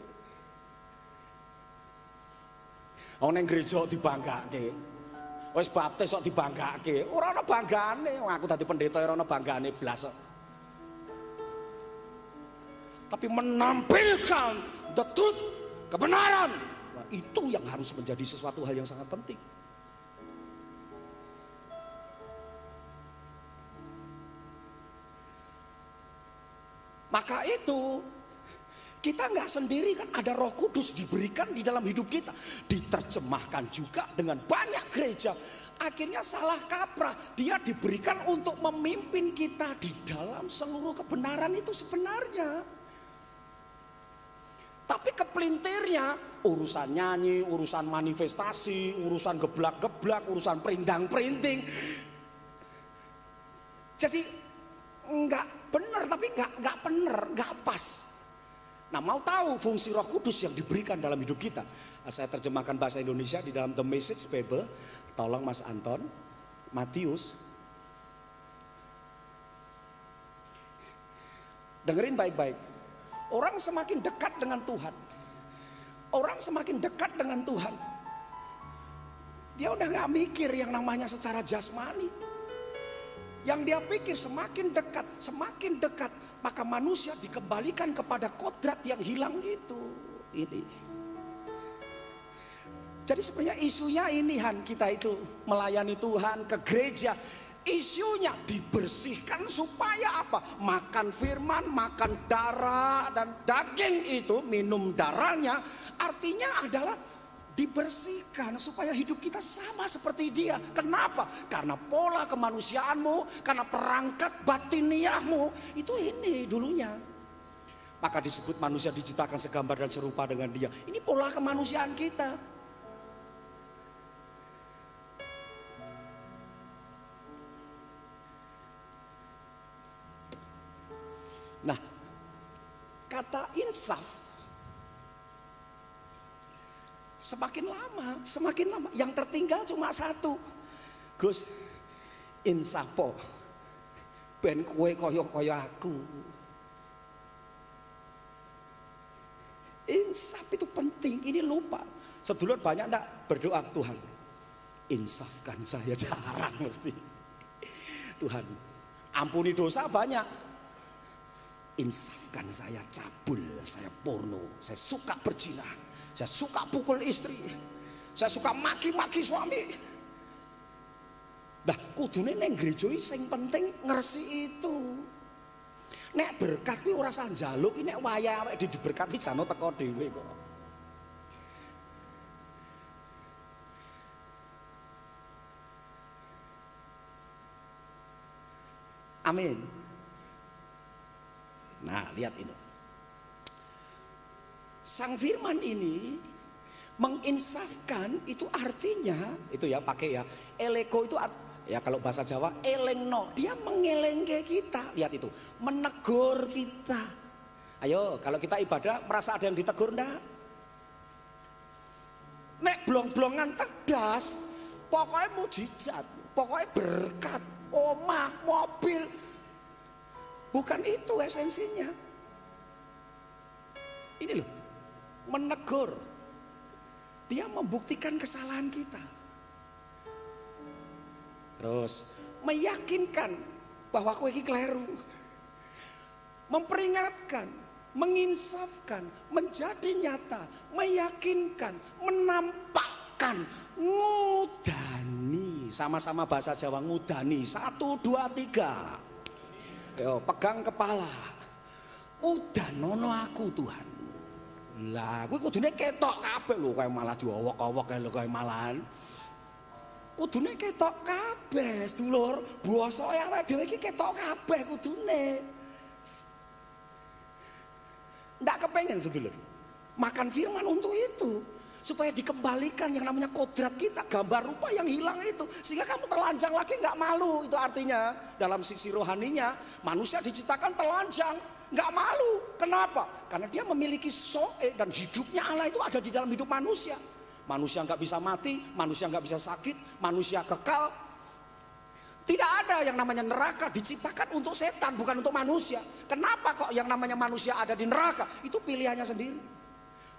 Wong nang gereja dibanggake. Wis baptis kok dibanggake, ora ana banggane. Wong aku dadi pendeta ora ana banggane blas. Tapi menampilkan the truth, kebenaran. Itu yang harus menjadi sesuatu hal yang sangat penting. Maka itu kita nggak sendiri kan, ada Roh Kudus diberikan di dalam hidup kita, diterjemahkan juga dengan banyak gereja. Akhirnya salah kaprah, dia diberikan untuk memimpin kita di dalam seluruh kebenaran itu sebenarnya. Tapi kepelintirnya urusan nyanyi, urusan manifestasi, urusan geblak-geblak, urusan perindang-perinding. Jadi enggak benar, tapi enggak benar, enggak pas. Nah, mau tahu fungsi Roh Kudus yang diberikan dalam hidup kita? Saya terjemahkan bahasa Indonesia di dalam The Message Bible. Tolong Mas Anton, Matius. Dengerin baik-baik. Orang semakin dekat dengan Tuhan, orang semakin dekat dengan Tuhan, dia udah gak mikir yang namanya secara jasmani. Yang dia pikir semakin dekat, maka manusia dikembalikan kepada kodrat yang hilang itu. Ini. Jadi sebenarnya isunya ini Han, kita itu melayani Tuhan ke gereja. Isunya dibersihkan supaya apa? Makan firman, makan darah dan daging itu, minum darahnya. Artinya adalah dibersihkan supaya hidup kita sama seperti dia. Kenapa? Karena pola kemanusiaanmu, karena perangkat batiniahmu itu ini dulunya. Maka disebut manusia diciptakan segambar dan serupa dengan dia. Ini pola kemanusiaan kita. Nah, kata insaf semakin lama yang tertinggal cuma satu. Gus, insapo ben kowe kaya aku. insaf itu penting, ini lupa. Sedulur banyak enggak berdoa, Tuhan insafkan saya, jarang mesti. Tuhan ampuni dosa banyak, insafkan saya, cabul, saya porno, saya suka berzina, saya suka pukul istri, saya suka maki-maki suami. Dah kudune neng gereja sing penting ngersi itu. Nek berkat kuwi ora usah njaluk, nek wayah awake diberkati jano teko dhewe kok. Amin. Nah, lihat ini. Sang firman ini menginsafkan, itu artinya, itu ya pakai ya, eleko itu ya kalau bahasa Jawa elengno, dia mengelengke kita. Lihat itu, menegur kita. Ayo, kalau kita ibadah merasa ada yang ditegur enggak? Nek blong-blongan tedas, pokoknya mujizat, pokoknya berkat, omah, mobil. Bukan itu esensinya. Ini loh, menegur. Dia membuktikan kesalahan kita. Terus meyakinkan bahwa kowe iki kleru. Memperingatkan, menginsafkan, menjadi nyata, meyakinkan, menampakkan, ngudani. Sama-sama bahasa Jawa, ngudani. 1, 2, 3. Yo, pegang kepala. Udanono aku Tuhan. Lah, kuwi kudune ketok kabeh lho, kowe malah diowok-owok kae lho kowe malahan. Kudune ketok kabeh, sedulur. Bosok awake dhewe iki ketok kabeh kudune. Ndak kepengen sedulur makan firman untuk itu, supaya dikembalikan yang namanya kodrat kita, gambar rupa yang hilang itu, sehingga kamu telanjang lagi nggak malu. Itu artinya dalam sisi rohaninya manusia diciptakan telanjang, nggak malu. Kenapa? Karena dia memiliki soe, dan hidupnya Allah itu ada di dalam hidup manusia. Manusia nggak bisa mati, manusia nggak bisa sakit, manusia kekal. Tidak ada yang namanya neraka, diciptakan untuk setan, bukan untuk manusia. Kenapa kok yang namanya manusia ada di neraka? Itu pilihannya sendiri.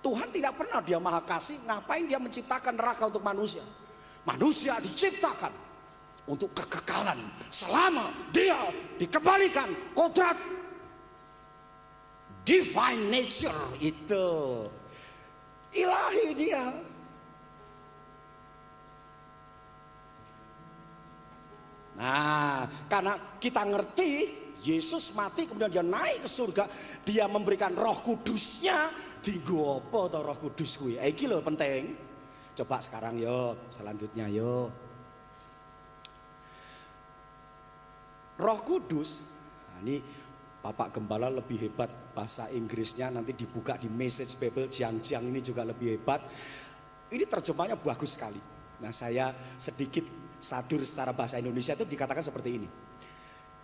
Tuhan tidak pernah, dia maha kasih, ngapain dia menciptakan neraka untuk manusia? Manusia diciptakan untuk kekekalan selama dia dikembalikan kodrat divine nature itu. Ilahi dia. Nah, karena kita ngerti Yesus mati kemudian dia naik ke surga, dia memberikan Roh Kudusnya. Dienggo apa to Roh Kudus kuwi? Iki lho penting. Coba sekarang yo, selanjutnya yo. Roh Kudus. Nah, ini Bapak Gembala lebih hebat bahasa Inggrisnya, nanti dibuka di Message Bible Jiang-Jiang ini juga lebih hebat. Ini terjemahnya bagus sekali. Nah, saya sedikit sadur secara bahasa Indonesia itu dikatakan seperti ini.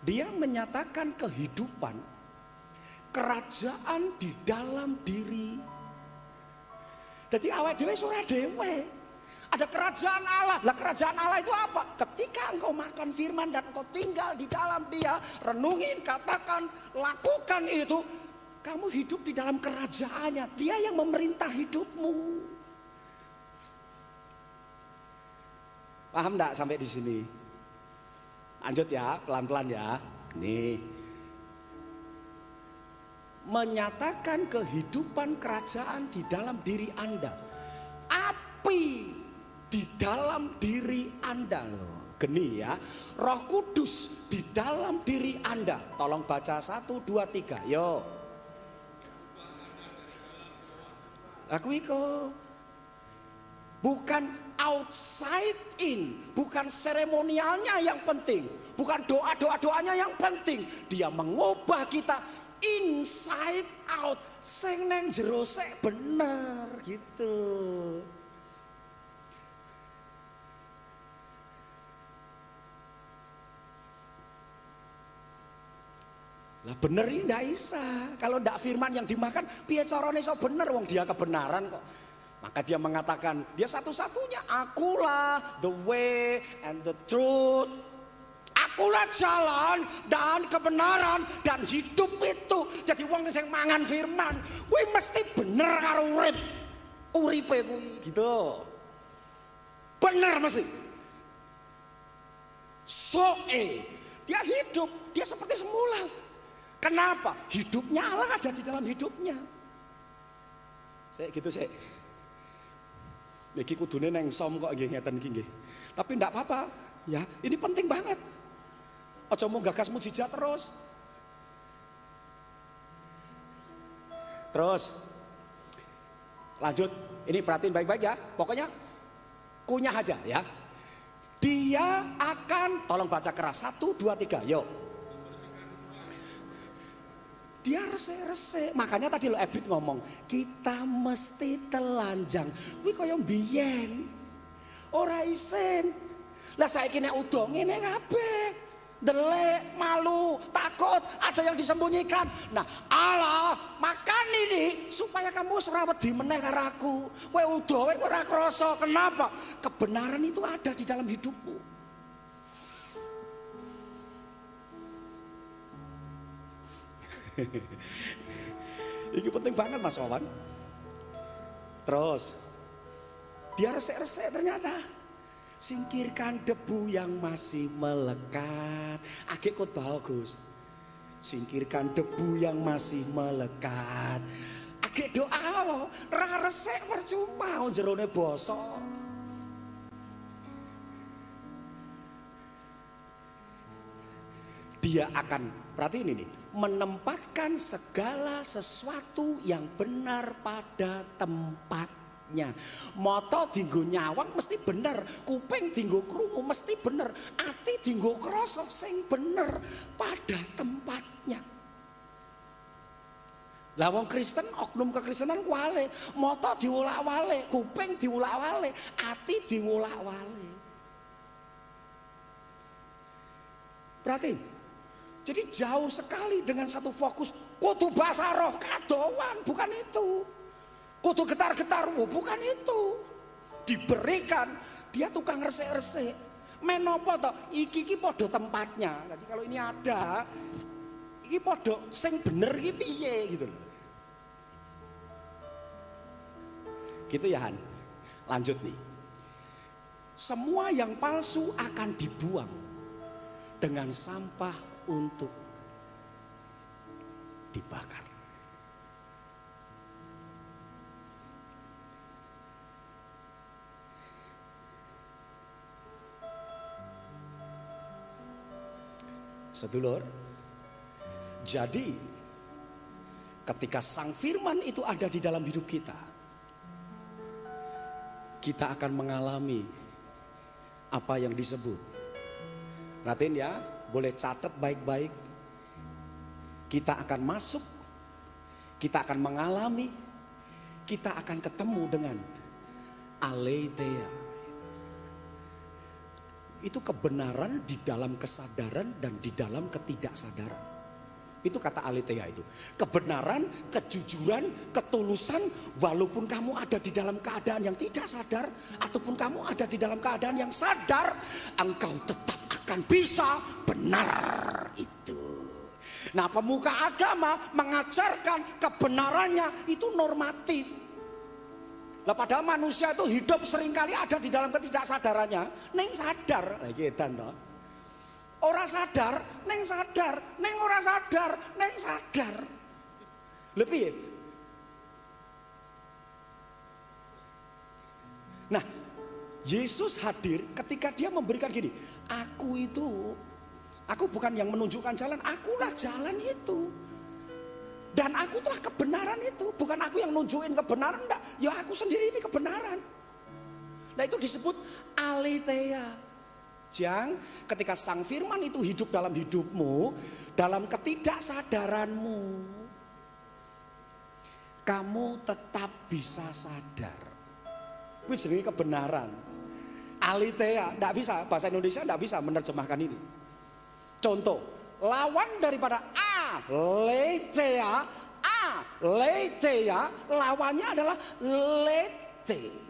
Dia menyatakan kehidupan kerajaan di dalam diri. Jadi awake dhewe ora dhewe. Ada kerajaan Allah. Lah kerajaan Allah itu apa? Ketika engkau makan firman dan engkau tinggal di dalam dia, renungin, katakan, lakukan itu, kamu hidup di dalam kerajaannya. Dia yang memerintah hidupmu. Paham enggak sampai di sini? Lanjut ya, pelan-pelan ya. Nih. Menyatakan kehidupan kerajaan di dalam diri Anda. Api di dalam diri Anda loh. Geni ya. Roh Kudus di dalam diri Anda. Tolong baca 1, 2, 3. Yo. Aku iko. Bukan outside in, bukan seremonialnya yang penting, bukan doanya yang penting. Dia mengubah kita inside out, sing neng jero sek bener gitu. Lah bener ini ndak bisa. Kalau ndak firman yang dimakan, piye carane iso bener wong dia kebenaran kok. Maka dia mengatakan, dia satu-satunya, akulah the way and the truth. Akulah jalan dan kebenaran dan hidup itu. Jadi wong sing mangan firman, kuwi mesti bener karo urip. Uripe kuwi gitu. Bener mesti. Dia hidup, dia seperti semula. Kenapa? Hidupnya Allah ada di dalam hidupnya. Saya gitu saya. Iki kudune neng som kok nggih ngeten iki nggih. Tapi ndak apa-apa, ya. Ini penting banget. Aja mau gagas mujizat terus. Terus lanjut, ini perhatiin baik-baik ya. Pokoknya kunyah aja ya. Dia akan, tolong baca keras, 1, 2, 3, yuk. Dia resik-resik, makanya tadi lo Ebit ngomong, kita mesti telanjang. Wih kaya mbiyen, ora isin. Lah saiki nek udah ngene kabeh. Delek, malu, takut, ada yang disembunyikan. Nah Allah makan ini supaya kamu ora wedi meneh karo aku. Kowe udah ora krasa. Kenapa? Kebenaran itu ada di dalam hidupmu. Ini penting banget Mas Wawan. Terus dia resek-resek ternyata. Singkirkan debu yang masih melekat. Agek kot bagus. Singkirkan debu yang masih melekat. Agek doa, ra resek percuma jerone bosok. Dia akan, perhatiin ini, menempatkan segala sesuatu yang benar pada tempatnya. Mata dinggo nyawang mesti bener, kuping dinggo krungu mesti bener, ati dinggo krasa sing bener pada tempatnya. Lah wong Kristen, oknum kekristenan kuwale, mata diulak-walik, kuping diulak-walik, ati diulak-walik. Berarti jadi jauh sekali dengan satu fokus. Kudu bahasa roh kadoan, bukan itu. Kudu getar-getar, bukan itu. Diberikan, dia tukang resik-resik. Menopo toh, iki podo tempatnya. Jadi kalau ini ada, iki podo sing bener iki piye gitu loh. Gitu ya Han. Lanjut nih. Semua yang palsu akan dibuang dengan sampah untuk dibakar. Sedulur, jadi ketika Sang Firman itu ada di dalam hidup kita, kita akan mengalami apa yang disebut. Perhatiin ya. Boleh catat baik-baik. Kita akan masuk, kita akan mengalami, kita akan ketemu dengan aletheia. Itu kebenaran di dalam kesadaran dan di dalam ketidaksadaran. Itu kata aletheia itu. Kebenaran, kejujuran, ketulusan, walaupun kamu ada di dalam keadaan yang tidak sadar, ataupun kamu ada di dalam keadaan yang sadar, engkau tetap akan bisa benar itu. Nah, pemuka agama mengajarkan kebenarannya itu normatif. Lah padahal manusia itu hidup seringkali ada di dalam ketidaksadarannya. Neng sadar, lagi edan toh. Ora sadar, neng sadar, neng ora sadar, neng sadar. Lebih ya? Nah, Yesus hadir ketika dia memberikan gini, aku bukan yang menunjukkan jalan, akulah jalan itu. Dan aku telah kebenaran itu, bukan aku yang nunjukin kebenaran, enggak. Ya aku sendiri ini kebenaran. Nah itu disebut aletheia. Jang, ketika Sang Firman itu hidup dalam hidupmu, dalam ketidaksadaranmu, kamu tetap bisa sadar. Itu jadi kebenaran. Aletheia, enggak bisa, bahasa Indonesia enggak bisa menerjemahkan ini. Contoh, lawan daripada aletheia, lawannya adalah lete.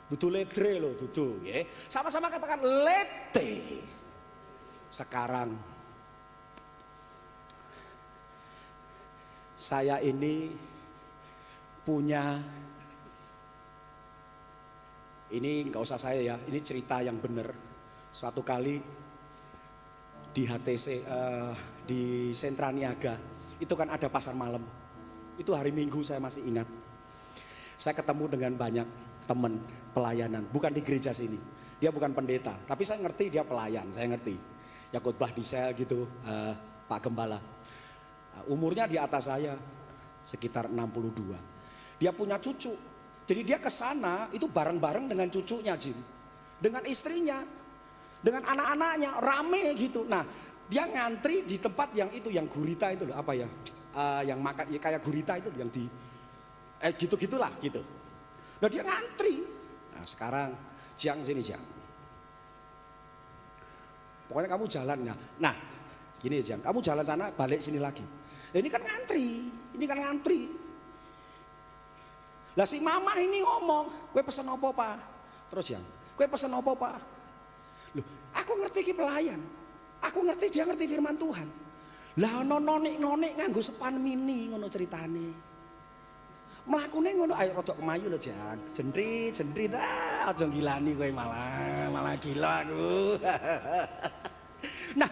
Dudu ledre loh, dudu ya. Sama-sama katakan lete. Sekarang saya ini punya, ini nggak usah saya ya, ini cerita yang benar. Suatu kali di HTC, di Sentra Niaga, itu kan ada pasar malam. Itu hari Minggu, saya masih ingat. Saya ketemu dengan banyak teman pelayanan, bukan di gereja sini. Dia bukan pendeta, tapi saya ngerti dia pelayan, saya ngerti. Ya khotbah di sel gitu, Pak Gembala. Umurnya di atas saya, sekitar 62. Dia punya cucu, jadi dia ke sana itu bareng-bareng dengan cucunya, Jim. Dengan istrinya, dengan anak-anaknya, rame gitu. Nah, dia ngantri di tempat yang itu, yang gurita itu loh, apa ya? Yang makan, ya kayak gurita itu yang di, gitu-gitulah gitu. Nah dia ngantri. Nah sekarang, Jiang sini Jiang. Pokoknya kamu jalan ya. Nah, gini Jiang, kamu jalan sana, balik sini lagi. Nah, ini kan ngantri, Lah si mama ini ngomong, "Kowe pesen apa, Pak?" Terus Jiang, "Kowe pesen apa, Pak?" Loh, aku ngerti ki pelayan. Aku ngerti, dia ngerti firman Tuhan. Lah ono nonik-nonik nganggo sepan mini ngono ceritane. Mlakune ngono, ayo rodok kemayu lho Jan. Jendrit aja gilani kowe malah gila aku. Nah,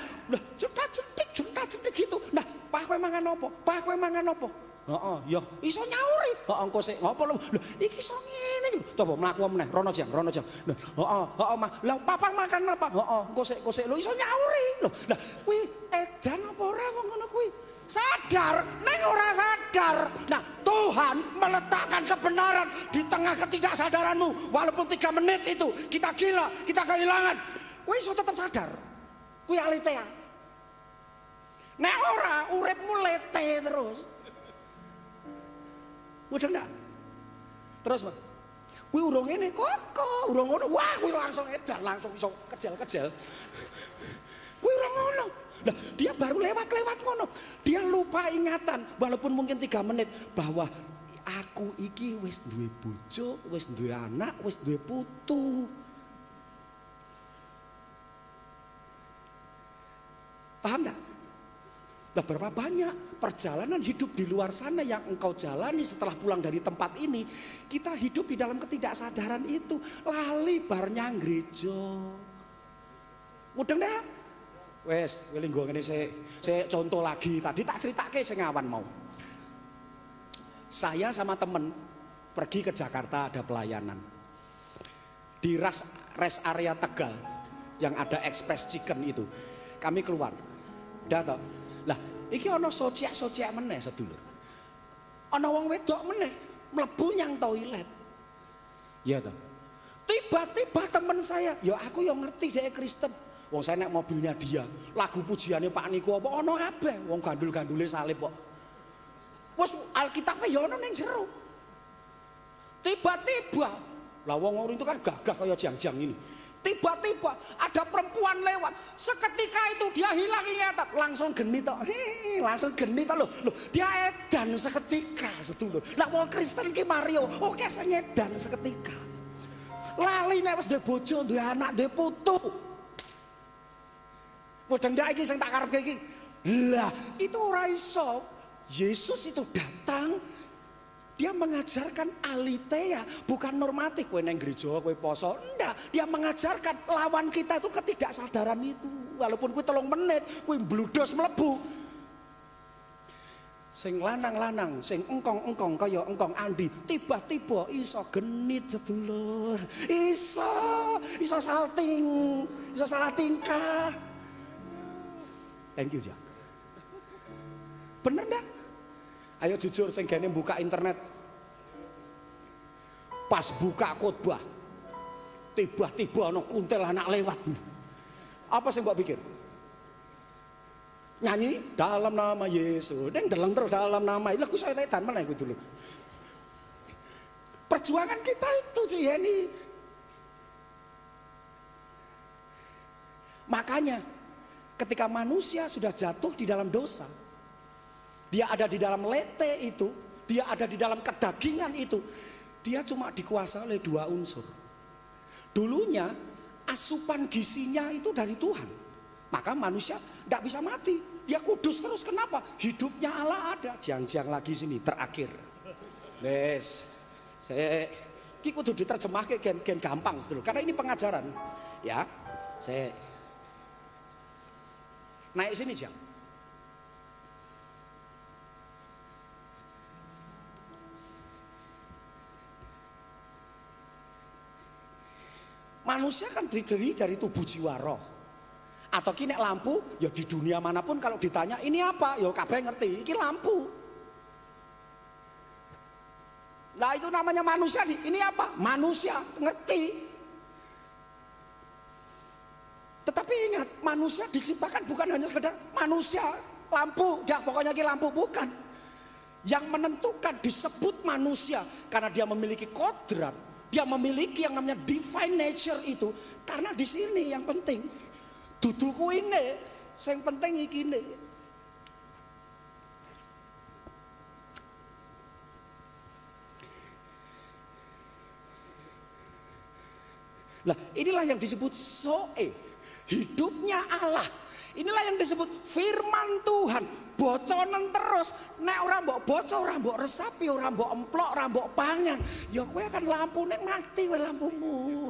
junta-juntik gitu. Nah, Pak kowe mangan opo? Pak kowe mangan opo? Heeh, ya iso nyauri. Heeh, engko sik ngopo lho. Lho, iki iso ngene iki. Coba mlaku meneh, rono Jang. Heeh, Mah. Lah papa makan apa? Heeh, engko sik lho iso nyauri. Lho, lah kuwi edan apa ora wong ngono kuwi? Sadar, neng ora sadar. Nah, Tuhan meletakkan kebenaran di tengah ketidaksadaranmu. Walaupun 3 menit itu kita gila, kita kehilangan. Kowe iso tetap sadar. Kuwi alitea. Nek ora uripmu lete terus. Udah enggak? Terus, Pak. Kuwi urung ngene kok, urung ngono. Wah, kuwi langsung edan, langsung iso kejel-kejel. Kuwi urung ngono. Nah, dia baru lewat ngono. Dia lupa ingatan walaupun mungkin 3 menit bahwa aku iki wis duwe bojo, wis duwe anak, wis duwe putu. Paham enggak? Nah, berapa banyak perjalanan hidup di luar sana yang engkau jalani setelah pulang dari tempat ini. Kita hidup di dalam ketidaksadaran itu. Lali bar nyang gereja. Mudah enggak? Wes, linggo ngene saya contoh lagi. Tadi tak ceritake sing awan mau. Saya sama temen pergi ke Jakarta, ada pelayanan. Di rest area Tegal yang ada Express Chicken itu. Kami keluar. Dah toh. Lah, iki ana sosiak meneh sedulur. Ana wong wedok meneh mlebu nyang toilet. Iya toh. Tiba-tiba temen saya, ya aku yang ngerti dia Kristen. Wong saya naik mobilnya dia, lagu pujiannya Pak Niko apa ono kabeh, wong gandul-gandule salib kok. Wes Alkitabe ya ono ning jero. Tiba-tiba, lah wong itu kan gagah kayak jang-jang ini. Tiba-tiba ada perempuan lewat, seketika itu dia hilang ingatan, langsung genit tok. Langsung genit tok lho. Dia edan seketika sedulur. Lah wong Kristen ki Mario, oke sing edan seketika. Lali nek wis duwe bojo, duwe anak, duwe putu. Mudah ndak iki sing tak karepke iki. Lah, itu ora iso. Yesus itu datang, dia mengajarkan alitea, bukan normatif. Kowe nang gereja, kowe poso, ndak. Dia mengajarkan lawan kita itu ketidaksadaran itu. Walaupun kowe 3 menit, kowe mbludos mlebu. Sing lanang-lanang, sing engkong-engkong kaya engkong Andi, tiba-tiba iso genit sedulur. Iso salting, iso salah tingkah. Thank you, Jack. Bener enggak? Ayo jujur, sing gene buka internet. Pas buka khotbah, tiba-tiba ana kuntil anak lewat. Apa sing mbok pikir? Nyanyi dalam nama Yesus. Neng deleng terus dalam nama. Lah ku saya edan meneh kuwi dulu. Perjuangan kita itu, Jenny. Makanya ketika manusia sudah jatuh di dalam dosa, dia ada di dalam lete itu, dia ada di dalam kedagingan itu, dia cuma dikuasai oleh 2 unsur. Dulunya asupan gizinya itu dari Tuhan. Maka manusia tidak bisa mati. Dia kudus terus. Kenapa? Hidupnya Allah ada. Jang-jang lagi sini terakhir. Yes. Saya kudu diterjemahke gen gampang sedulur. Karena ini pengajaran. Ya. Saya naik sini, Jang. Manusia kan terdiri dari tubuh, jiwa, roh. Atau kini lampu, ya di dunia manapun kalau ditanya ini apa, ya kabeh ngerti, ini lampu. Nah itu namanya manusia, ini apa? Manusia, ngerti. Tetapi ingat, manusia diciptakan bukan hanya sekedar manusia, lampu, dah pokoknya ini lampu, bukan. Yang menentukan disebut manusia karena dia memiliki kodrat. Dia memiliki yang namanya divine nature itu. Karena di sini yang penting duduku ini, yang penting iki ini. Nah, inilah yang disebut Zoe, hidupnya Allah. Inilah yang disebut firman Tuhan. Boconen terus. Nek ora mbok boco, ora mbok resapi, ora mbok emplok, ora mbok pangan, ya kowe kan lampu nek mati kowe lampumu.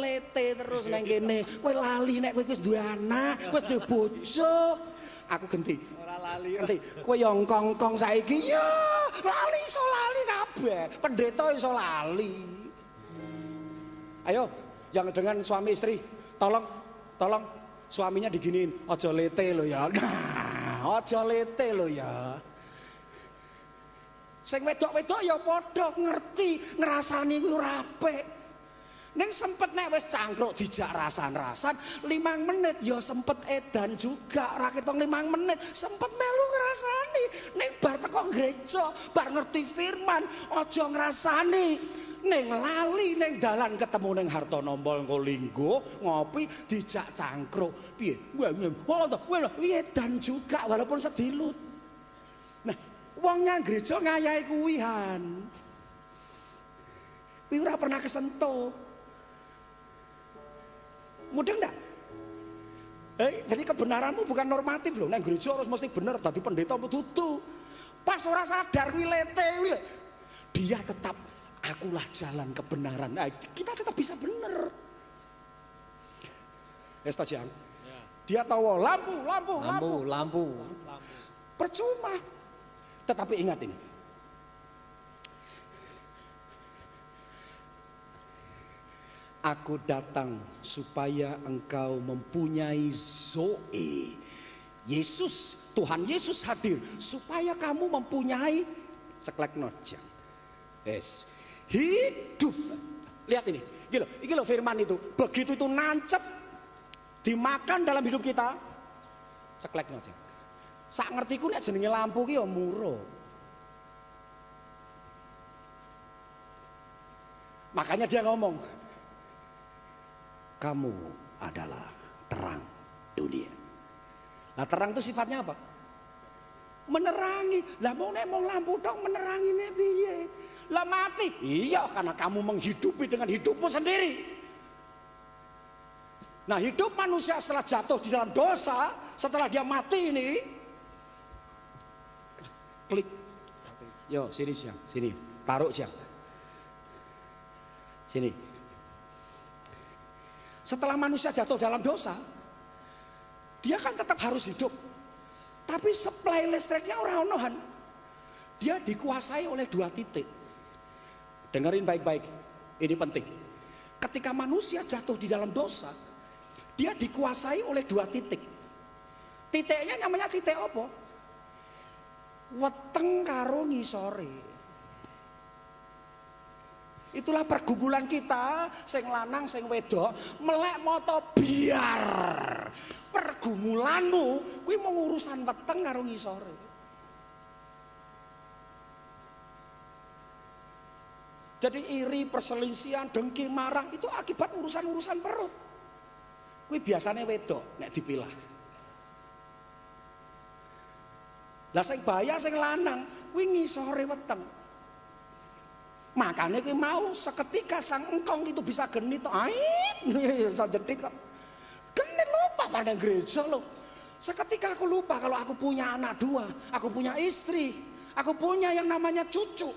Lete terus nang kene. Kowe lali nek kowe wis duwe anak, wis duwe bojo. Aku genti. Ora lali. Genti. Kowe yo ngkong-kong saiki ya lali iso lali kabeh. Pendeta iso lali. Ayo, yang dengan suami istri, tolong suaminya diginiin, ojo lete lo ya. Nah, ojo lete lo ya. Sing wedok-wedok ya padha ngerti, ngrasani kuwi ora apik. Ning sempet nek wis cangkruk dijak rasan-rasan 5 menit ya sempet edan juga. Ra ketok 5 menit sempet melu ngrasani. Ning bar teko gereja, bar ngerti firman, ojo ngrasani. Ning lali ning dalan ketemu ning Hartonombo engko linggo ngopi dijak cangkruk piye piye dan juga walaupun sedilut. Nah wong nang gereja ngayahi kuwihan kuwi ora pernah kesentuh. Mudeng ndak? Jadi kebenaranmu bukan normatif loh. Nang gereja harus mesti bener dadi pendeta dudu. Pas ora sadar wilete dia tetap akulah jalan kebenaran. Nah, kita tetap bisa benar. Estajian. Ya. Dia tahu lampu. Percuma. Tetapi ingat ini. Aku datang supaya engkau mempunyai Zoe. Yesus, Tuhan Yesus hadir supaya kamu mempunyai ceklek nojang. Yes. Hidup. Lihat ini. Iki loh firman itu. Begitu itu nancep dimakan dalam hidup kita, ceklek nojang. Sak ngertiku nek jenenge lampu ki ya muro. Makanya dia ngomong, kamu adalah terang dunia. Nah terang itu sifatnya apa? Menerangi. Lah mau nek mau lampu dong menerangine piye? Lah mati. Iya karena kamu menghidupi dengan hidupmu sendiri. Nah hidup manusia setelah jatuh di dalam dosa, setelah dia mati ini, klik. Yo sini siang, sini taruh siang. Sini. Setelah manusia jatuh dalam dosa, dia kan tetap harus hidup. Tapi supply listriknya orang-orang. Dia dikuasai oleh 2 titik. Dengerin baik-baik, ini penting. Ketika manusia jatuh di dalam dosa, dia dikuasai oleh 2 titik. Titiknya namanya titik apa? Weteng karo ngisore. Itulah pergumulan kita, sing lanang sing wedok, melek moto biar. Pergumulanmu kuwi mau urusan weteng karo ngisore. Jadi iri, perselisihan, dengki, marah itu akibat urusan-urusan perut. Kuwi biasanya wedok nek dipilah. Lah sing bahaya sing lanang kuwi ngisore weteng. Makanya kuwi mau seketika sang engkong itu bisa genit, ait, bisa jedit kok. Genit lupa apa nang gereja loh. Seketika aku lupa kalau aku punya anak 2, aku punya istri, aku punya yang namanya cucu.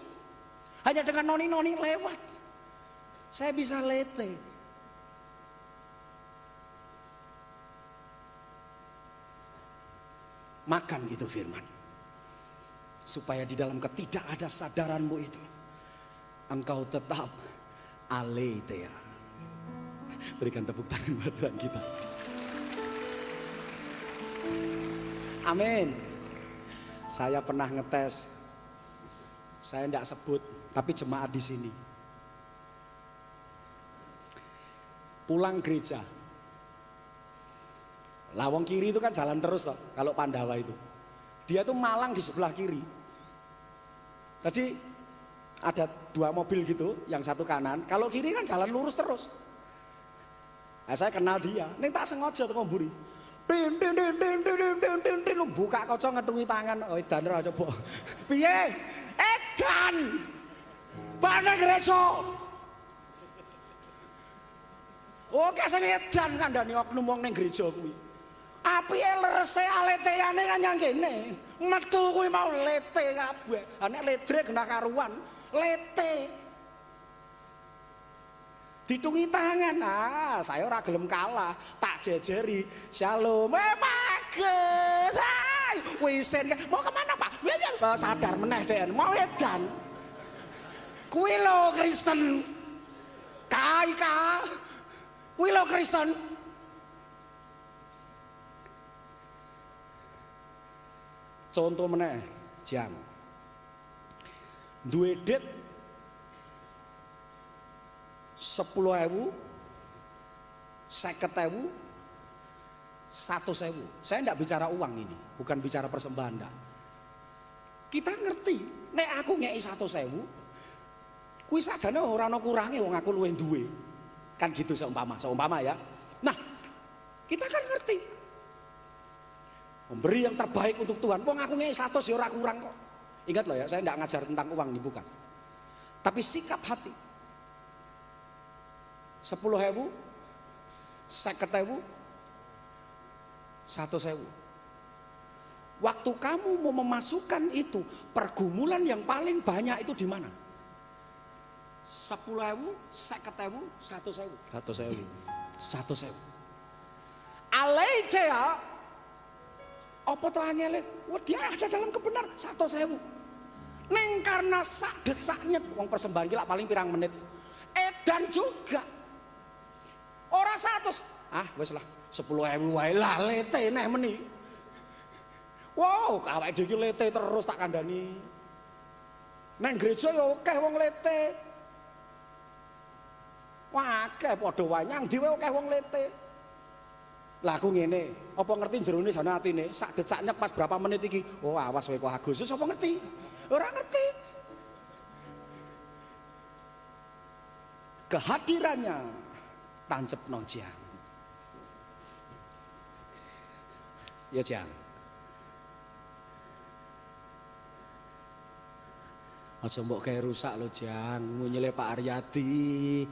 Hanya dengan noni-noni lewat, saya bisa lete. Makan itu firman. Supaya di dalam ketidakadasadaranmu itu, engkau tetap aletheia. Berikan tepuk tangan buat Tuhan kita. Amin. Saya pernah ngetes. Saya tidak sebut, tapi jemaat di sini. Pulang gereja. Lawang kiri itu kan jalan terus toh, kalau Pandawa itu. Dia tuh malang di sebelah kiri. Jadi ada 2 mobil gitu, yang satu kanan. Kalau kiri kan jalan lurus terus. Nah, saya kenal dia. Ning tak sengaja tuh ngomburi. Tin buka kaca ngetungi tangan. Oh edan ora coba. Piye? Edan. Bana gereja. Oke sing edan kandhane oknum wong ning gereja kuwi. Apike lerese aletheane kan nyang kene. Metu kuwi mau lete kabeh. Ha nek ledre genah karuan, lete. Ditungi tangan, saya ora gelem kalah, tak jejeri, shalom, bagus, wisen, mau kemana Pak? Sadar meneh deh, mau edan, kui lo Kristen, kui lo Kristen, contoh meneh, jam, duwe dit 10.000, 50.000, 100.000. Saya tidak bicara uang ini, bukan bicara persembahan enggak. Kita ngerti, nek aku ngeki 100.000, kuwi sajane ora ana kurange wong aku luwih duwe. Kan gitu seumpama ya. Nah, kita kan ngerti. Memberi yang terbaik untuk Tuhan. Wong aku ngeki 100 ya ora kurang kok. Ingat loh ya, saya tidak ngajar tentang uang nih bukan. Tapi sikap hati. 10.000, 50.000, 100.000. Waktu kamu mau memasukkan itu, pergumulan yang paling banyak itu di mana? 10.000, 50.000, 100.000. 100.000. Aletheia, apa to angele? Wah dia ada dalam kebenaran 100.000. Neng karena sak desaknya, wong persembahan gila paling pirang menit. Edan juga. Ora 100, wes lah 10.000 wae lah lete neh meni. Wow, awake dhewe iki lete terus tak kandhani. Nang gereja ya akeh wong lete. Wah, akeh padha wae nyang dhewe akeh wong lete. Lah aku ngene, apa ngerti jerone jane atine sak decaknya pas berapa menit iki? Oh, awas kowe kok Agustus apa ngerti? Ora ngerti. Kehadirannya tancep no Jang. Ya Jang. Aja mbok gawe rusak lo Jang, ngunyele Pak Aryadi.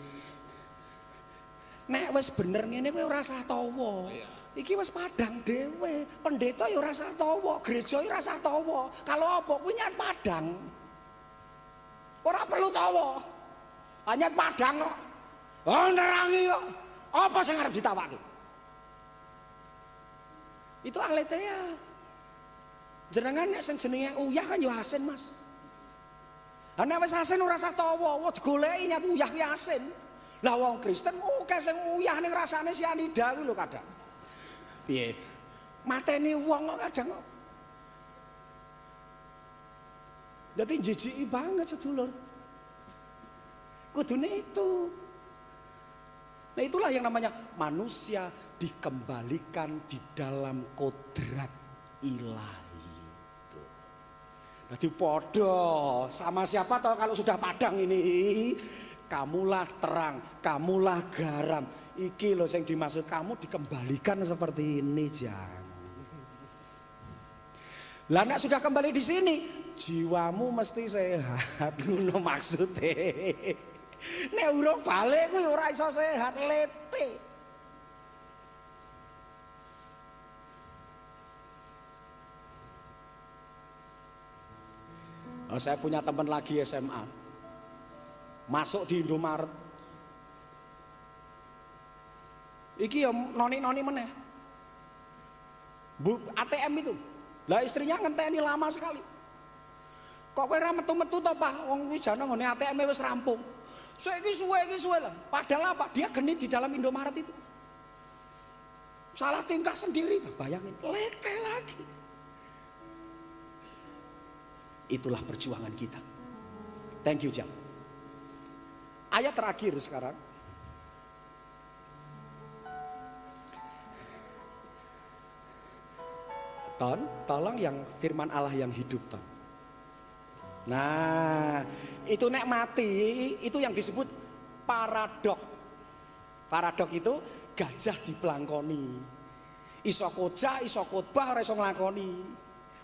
Nek wis bener ngene kowe ora usah tawa. Iki wis padang dhewe. Pendeta ya ora usah tawa, gereja ya ora usah tawa. Kalau apa kuwi nyat padang. Ora perlu tawa. Hanya padang kok. Oh nerangi kok. Apa sing arep ditawake? Itu aletheia. Jenengan nek sing jenenge uyah kan yo asin, Mas. Lah nek wis asin ora usah tawa, wah digoleki nyat uyah ki asin. Lah wong Kristen akeh sing uyah ning rasane sianida kuwi lho kadang. Piye? Mateni wong kok kadang kok. Dadi jijiki banget sedulur. Kudune itu. Nah itulah yang namanya manusia dikembalikan di dalam kodrat ilahi itu. Jadi podo sama siapa tahu kalau sudah padang ini, kamulah terang, kamulah garam. Iki loh yang dimaksud kamu dikembalikan seperti ini Jang. Lah nek sudah kembali di sini, jiwamu mesti sehat. Ngono maksudnya. Nek urung balik kuwi ora iso sehat lete. Oh, saya punya teman lagi SMA. Masuk di Indomaret. Iki ya noni-noni meneh. Bu ATM itu. Lah istrinya ngenteni lama sekali. Kok kowe ra metu-metu to, Pak? Wong kuwi jane ngene ATM wis rampung. Iki suwe lah. Padahal apa? Dia genit di dalam Indomaret itu. Salah tingkah sendiri, bayangin, lete lagi. Itulah perjuangan kita. Thank you, Jam. Ayat terakhir sekarang. Ton, tolong yang firman Allah yang hidup, Ton. Nah, itu nek mati, itu yang disebut paradok. Paradok itu gajah dipelangkoni. Iso koja, iso khotbah, ora iso nglakoni.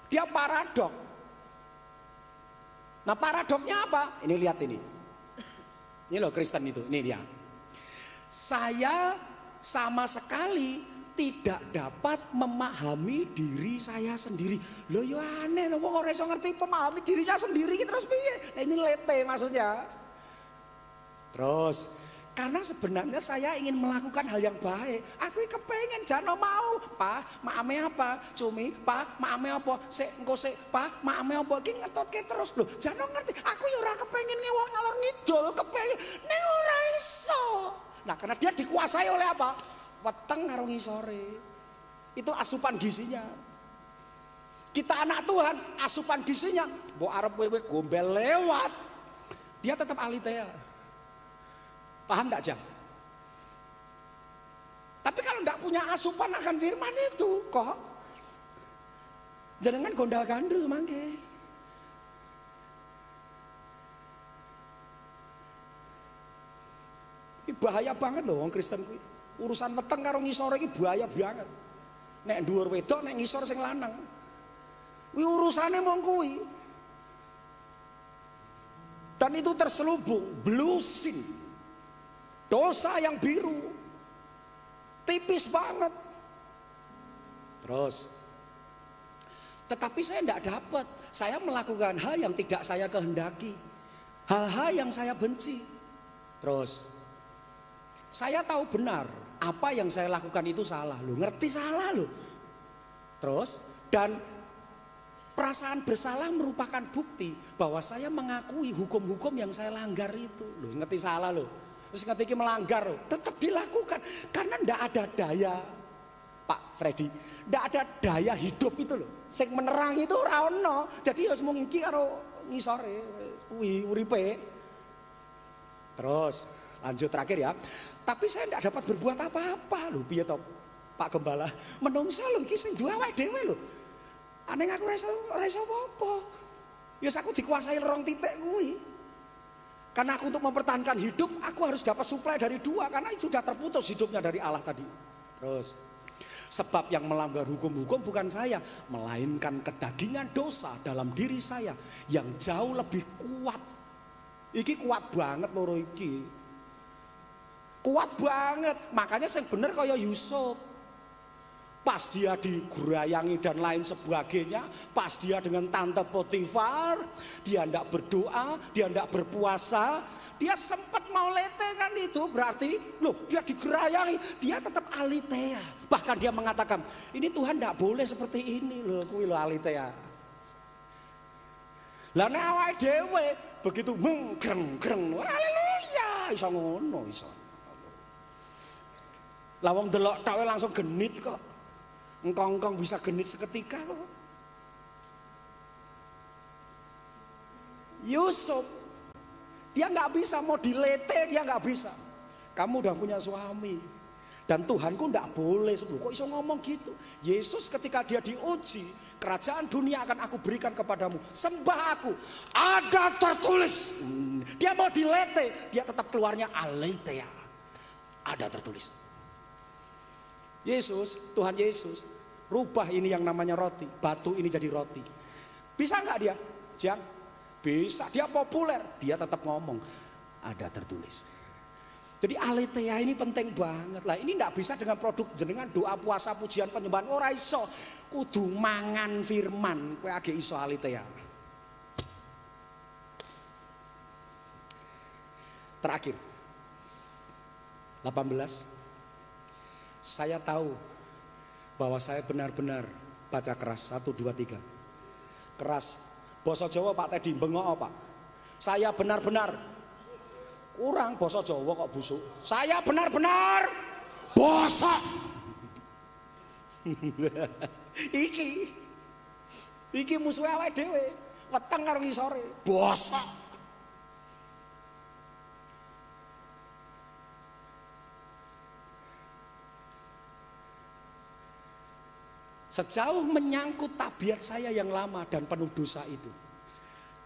Dia paradok. Nah, paradoknya apa? Ini lihat ini. Ini loh Kristen itu, ini dia. Saya sama sekali tidak dapat memahami diri saya sendiri. Loh ya aneh, wong ora iso ngerti memahami dirinya sendiri terus piye? Nah, ini lete maksudnya. Terus karena sebenarnya saya ingin melakukan hal yang baik. Aku kepengen jano mau, Pak, maame apa? Cumi, Pak, maame apa? Sik engko sik, Pak, maame apa? Iki ngetotke terus. Loh, jano ngerti. Aku ya ora kepengen ngewong ngalor ngidul, kepengen ning ora iso. Nah, karena dia dikuasai oleh apa? Weteng karo ngisore. Itu asupan gizinya. Kita anak Tuhan, asupan gizinya mbok arep wewe gombel lewat. Dia tetap alitea. Paham enggak, Jang? Tapi kalau enggak punya asupan akan firman itu kok jenengan gondal-gandul mangke. Ini bahaya banget loh wong Kristen kuwi. Urusan weteng karo ngisor iki bahaya banget. Nek dhuwur wedok, nek ngisor sing lanang. Kuwi urusane mong kuwi. Dan itu terselubung blue sin. Dosa yang biru. Tipis banget. Terus. Tetapi saya tidak dapat. Saya melakukan hal yang tidak saya kehendaki. Hal-hal yang saya benci. Terus. Saya tahu benar. Apa yang saya lakukan itu salah. Loh, ngerti salah loh. Terus. Dan perasaan bersalah merupakan bukti. Bahwa saya mengakui hukum-hukum yang saya langgar itu. Loh, ngerti salah loh. Terus ketika melanggar, tetap dilakukan. Karena tidak ada daya, Pak Freddy, tidak ada daya hidup itu loh. Sing menerang itu ora ono. Jadi harus mengiki karo ngisore, uripe. Terus lanjut terakhir ya. Tapi saya tidak dapat berbuat apa-apa loh, piye to, Pak Gembala. Menungsa loh iki sing duwe awake dhewe lho. Aneh aku ora iso apa-apa. Ya aku dikuasai rong titik kuwi. Karena aku untuk mempertahankan hidup, aku harus dapat suplai dari dua. Karena sudah terputus hidupnya dari Allah tadi. Terus, sebab yang melanggar hukum-hukum bukan saya. Melainkan kedagingan dosa dalam diri saya. Yang jauh lebih kuat. Iki kuat banget loro iki. Kuat banget. Makanya yang bener kaya Yusuf. Pas dia digerayangi dan lain sebagainya, pas dia dengan tante Potifar, dia tidak berdoa, dia tidak berpuasa, dia sempat mau lete kan itu berarti, loh dia digerayangi, dia tetap alitea. Bahkan dia mengatakan, ini Tuhan tidak boleh seperti ini loh, kuwi loh alitea. Lah nek awake dhewe begitu menggreng-greng, haleluya, iso ngono iso. Lah wong delok tok langsung genit kok. Engkong-engkong bisa genit seketika kok. Yusuf, dia nggak bisa mau dilete, dia nggak bisa. Kamu udah punya suami dan Tuhanku nggak boleh sebelum. Kok iso ngomong gitu? Yesus ketika dia diuji, kerajaan dunia akan aku berikan kepadamu. Sembah aku. Ada tertulis. Dia mau dilete, dia tetap keluarnya aletheia. Ada tertulis. Yesus, Tuhan Yesus, rubah ini yang namanya roti, batu ini jadi roti. Bisa nggak dia? Jang, bisa. Dia populer, dia tetap ngomong. Ada tertulis. Jadi aletheia ini penting banget lah. Ini nggak bisa dengan produk jenengan doa puasa pujian penyembahan. Ora iso, kudu mangan firman. Kowe age iso aletheia. Terakhir 18. Saya tahu bahwa saya benar-benar baca keras. 1, 2, 3. Keras. Basa Jawa Pak Teddy, bengok Pak. Saya benar-benar. Kurang basa Jawa kok busuk. Saya benar-benar bosok. Iki musuh awake dhewe. Weteng karo ngisore. Bosok. Sejauh menyangkut tabiat saya yang lama dan penuh dosa itu,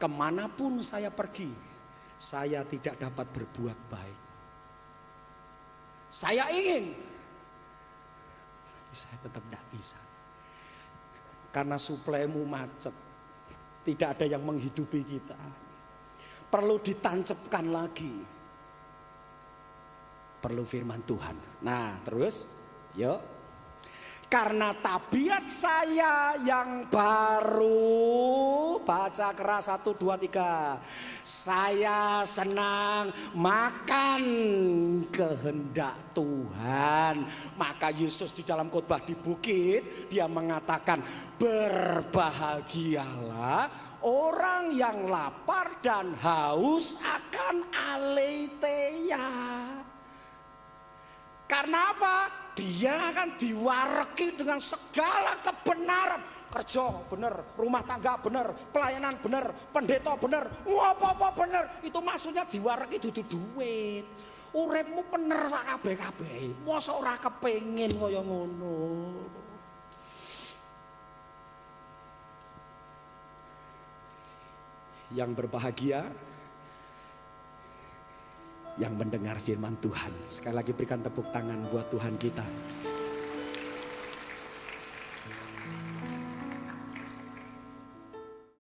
kemanapun saya pergi, saya tidak dapat berbuat baik. Saya ingin, tapi saya tetap tidak bisa. Karena suplaimu macet, tidak ada yang menghidupi kita. Perlu ditancapkan lagi. Perlu firman Tuhan. Nah terus, yuk. Karena tabiat saya yang baru, baca keras 1, 2, 3. Saya senang makan kehendak Tuhan. Maka Yesus di dalam khotbah di bukit, dia mengatakan berbahagialah orang yang lapar dan haus akan aletheia. Karena apa? Dia akan diwareki dengan segala kebenaran. Kerja bener, rumah tangga bener, pelayanan bener, pendeta bener, apa-apa bener. Itu maksudnya diwareki dudu duit. Uripmu bener sak kabeh-kabeh. Mosok ora kepengin kaya ngono. Yang berbahagia yang mendengar firman Tuhan. Sekali lagi berikan tepuk tangan buat Tuhan kita.